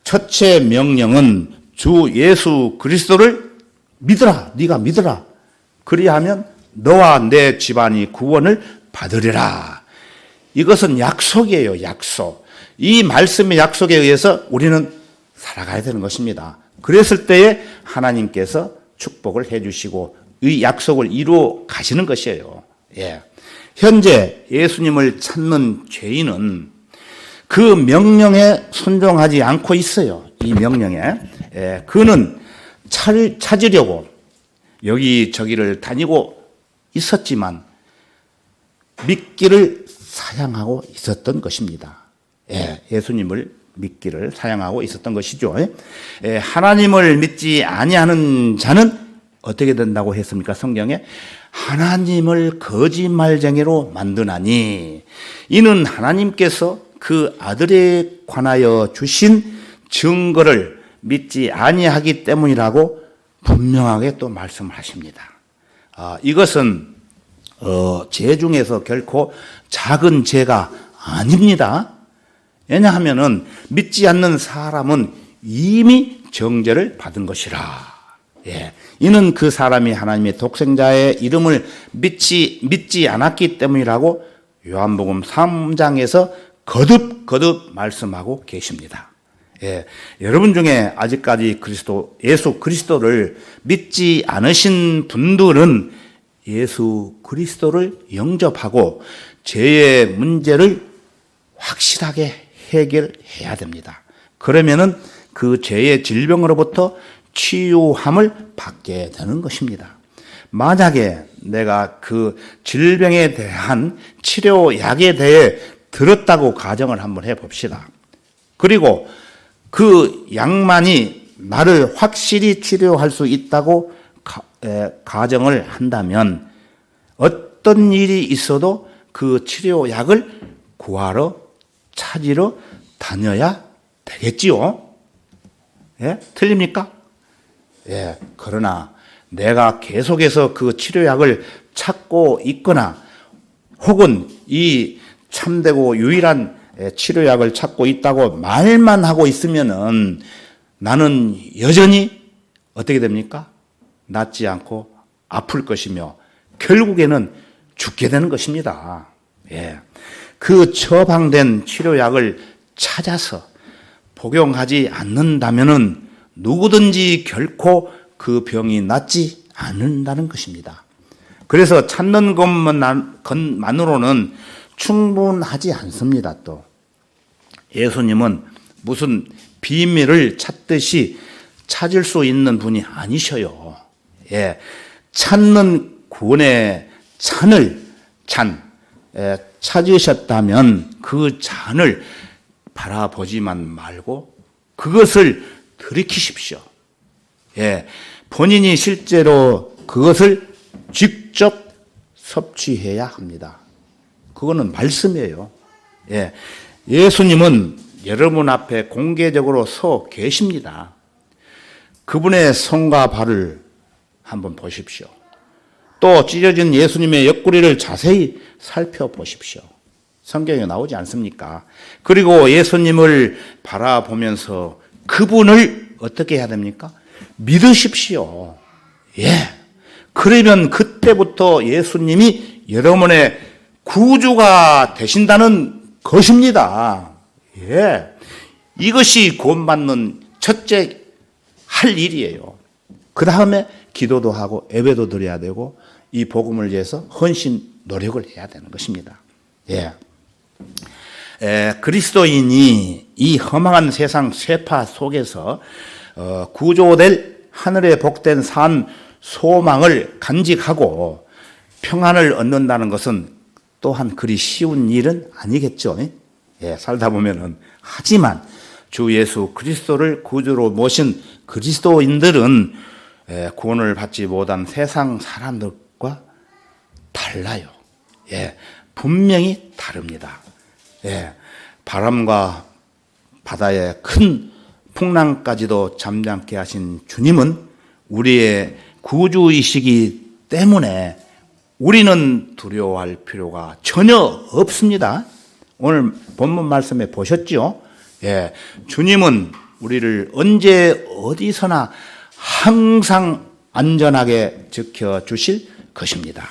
A: 첫째 명령은 주 예수 그리스도를 믿으라. 네가 믿으라. 그리하면 너와 내 집안이 구원을 받으리라. 이것은 약속이에요. 약속. 이 말씀의 약속에 의해서 우리는 살아가야 되는 것입니다. 그랬을 때에 하나님께서 축복을 해주시고 이 약속을 이루어 가시는 것이에요. 예. 현재 예수님을 찾는 죄인은 그 명령에 순종하지 않고 있어요. 이 명령에. 예. 그는 찾으려고 여기저기를 다니고 있었지만 믿기를 사양하고 있었던 것입니다. 예, 예수님을 믿기를 사양하고 있었던 것이죠. 예, 하나님을 믿지 아니하는 자는 어떻게 된다고 했습니까? 성경에 하나님을 거짓말쟁이로 만드나니 이는 하나님께서 그 아들에 관하여 주신 증거를 믿지 아니하기 때문이라고 분명하게 또 말씀하십니다. 이것은 죄 중에서 결코 작은 죄가 아닙니다. 왜냐하면은 믿지 않는 사람은 이미 정죄를 받은 것이라. 예. 이는 그 사람이 하나님의 독생자의 이름을 믿지 않았기 때문이라고 요한복음 3장에서 거듭 말씀하고 계십니다. 예. 여러분 중에 아직까지 예수 그리스도를 믿지 않으신 분들은 예수 그리스도를 영접하고 죄의 문제를 확실하게 해결해야 됩니다. 그러면은 그 죄의 질병으로부터 치유함을 받게 되는 것입니다. 만약에 내가 그 질병에 대한 치료약에 대해 들었다고 가정을 한번 해봅시다. 그리고 그 약만이 나를 확실히 치료할 수 있다고 가정을 한다면 어떤 일이 있어도 그 치료약을 구하러 찾으러 다녀야 되겠지요. 예? 틀립니까? 예. 그러나 내가 계속해서 그 치료약을 찾고 있거나 혹은 이 참되고 유일한 치료약을 찾고 있다고 말만 하고 있으면은 나는 여전히 어떻게 됩니까? 낫지 않고 아플 것이며 결국에는 죽게 되는 것입니다. 예. 그 처방된 치료약을 찾아서 복용하지 않는다면은 누구든지 결코 그 병이 낫지 않는다는 것입니다. 그래서 찾는 것만으로는 충분하지 않습니다. 또 예수님은 무슨 비밀을 찾듯이 찾을 수 있는 분이 아니셔요. 예, 찾는 구원의 잔을 찾으셨다면 그 잔을 바라보지만 말고 그것을 들이키십시오. 예, 본인이 실제로 그것을 직접 섭취해야 합니다. 그거는 말씀이에요. 예, 예수님은 여러분 앞에 공개적으로 서 계십니다. 그분의 손과 발을 한번 보십시오. 또 찢어진 예수님의 옆구리를 자세히 살펴보십시오. 성경에 나오지 않습니까? 그리고 예수님을 바라보면서 그분을 어떻게 해야 됩니까? 믿으십시오. 예. 그러면 그때부터 예수님이 여러분의 구주가 되신다는 것입니다. 예. 이것이 구원받는 첫째 할 일이에요. 그 다음에 기도도 하고 예배도 드려야 되고 이 복음을 위해서 헌신 노력을 해야 되는 것입니다. 예. 그리스도인이 이 험악한 세상 쇠파 속에서 구조될 하늘의 복된 산 소망을 간직하고 평안을 얻는다는 것은 또한 그리 쉬운 일은 아니겠죠. 예, 살다 보면은. 하지만 주 예수 그리스도를 구주로 모신 그리스도인들은 구원을 받지 못한 세상 사람들과 달라요. 예, 분명히 다릅니다. 예, 바람과 바다의 큰 풍랑까지도 잠잠케 하신 주님은 우리의 구주이시기 때문에 우리는 두려워할 필요가 전혀 없습니다. 오늘 본문 말씀에 보셨죠? 예, 주님은 우리를 언제 어디서나 항상 안전하게 지켜주실 것입니다.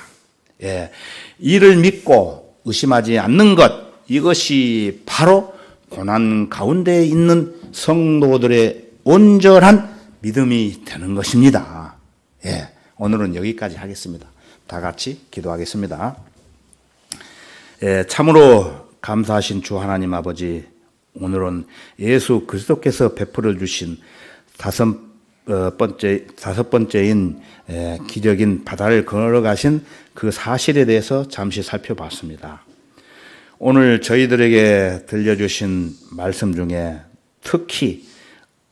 A: 예, 이를 믿고 의심하지 않는 것, 이것이 바로 고난 가운데 있는 성도들의 온전한 믿음이 되는 것입니다. 예, 오늘은 여기까지 하겠습니다. 다 같이 기도하겠습니다. 예, 참으로 감사하신 주 하나님 아버지, 오늘은 예수 그리스도께서 베풀어 주신 다섯 번째인 기적인 바다를 걸어가신 그 사실에 대해서 잠시 살펴봤습니다. 오늘 저희들에게 들려주신 말씀 중에 특히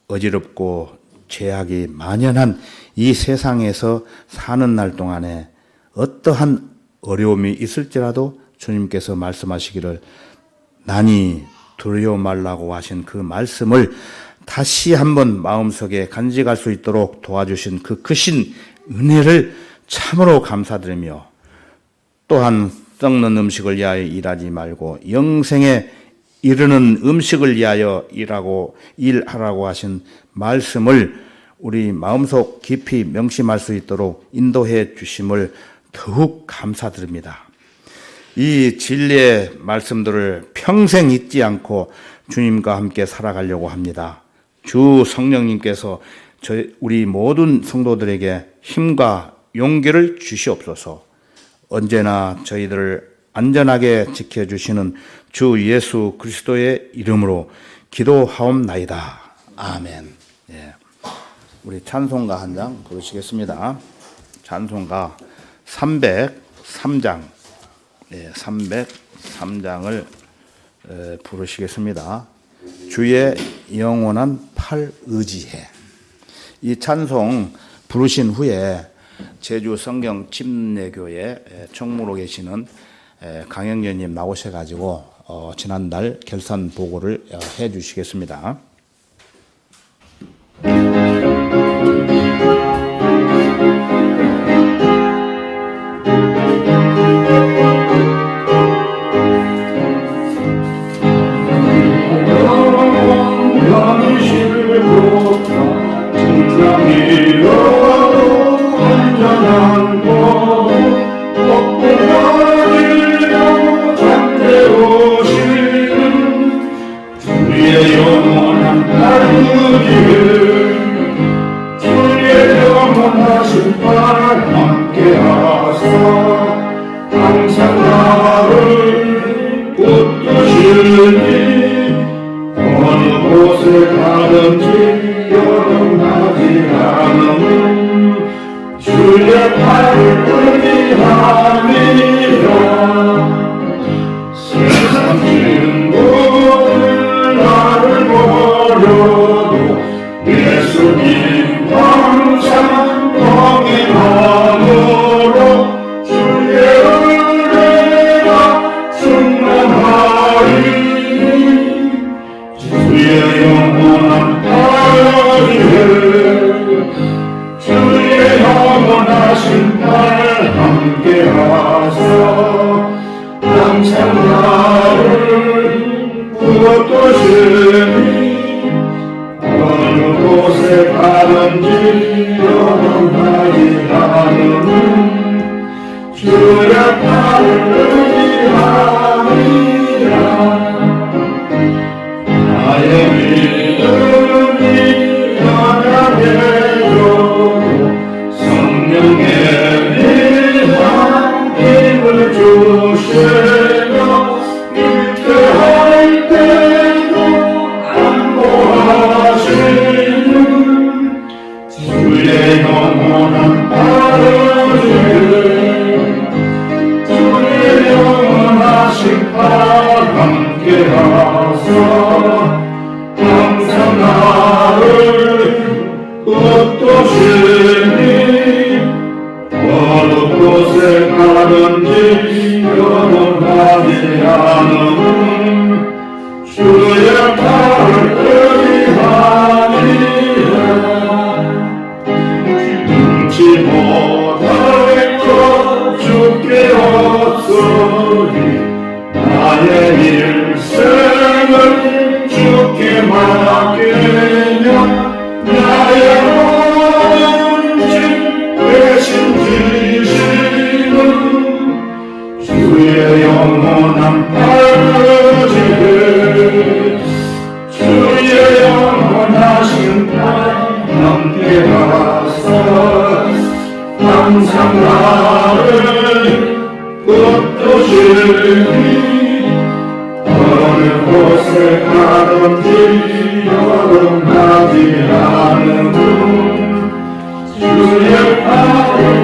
A: 어지럽고 죄악이 만연한 이 세상에서 사는 날 동안에 어떠한 어려움이 있을지라도 주님께서 말씀하시기를 난이 두려워 말라고 하신 그 말씀을 다시 한번 마음속에 간직할 수 있도록 도와주신 그 크신 은혜를 참으로 감사드리며 또한 썩는 음식을 위하여 일하지 말고 영생에 이르는 음식을 위하여 일하라고 하신 말씀을 우리 마음속 깊이 명심할 수 있도록 인도해 주심을 더욱 감사드립니다. 이 진리의 말씀들을 평생 잊지 않고 주님과 함께 살아가려고 합니다. 주 성령님께서 우리 모든 성도들에게 힘과 용기를 주시옵소서. 언제나 저희들을 안전하게 지켜주시는 주 예수 그리스도의 이름으로 기도하옵나이다. 아멘. 예. 우리 찬송가 한 장 부르시겠습니다. 찬송가 303장. 네, 303장을 부르시겠습니다. 주의 영원한 팔 의지해. 이 찬송 부르신 후에 제주 성경 침례교회 총무로 계시는 강영재님 나오셔가지고 지난달 결산 보고를 해 주시겠습니다.
D: 주의 영원한 가서 항상 나를 붙드시니 어느 곳에 가든지 영원하지 않으면 주의 팔을 의지하리라. 나의 믿음이 연약해도 성령의 일한 힘을 주시며 믿게 할 때도 안보하시는 주의 영원한 아버지를 주의 영원하신 팔 함께 하사 항상 나를 붙드시니 어느 곳에 가든지 영원하지 않으면 주의 팔을 의지하리라. 능치 못할 것 주께 없으니 나의 일생을 주께 맡기며 나의 모든 짐 대신 지시는 주의 영원한 팔지를 주의 영원하신 팔 함께 하사 항상 나를 붙드시니 어느 곳에 가든지 영원하지 않은 주의 팔을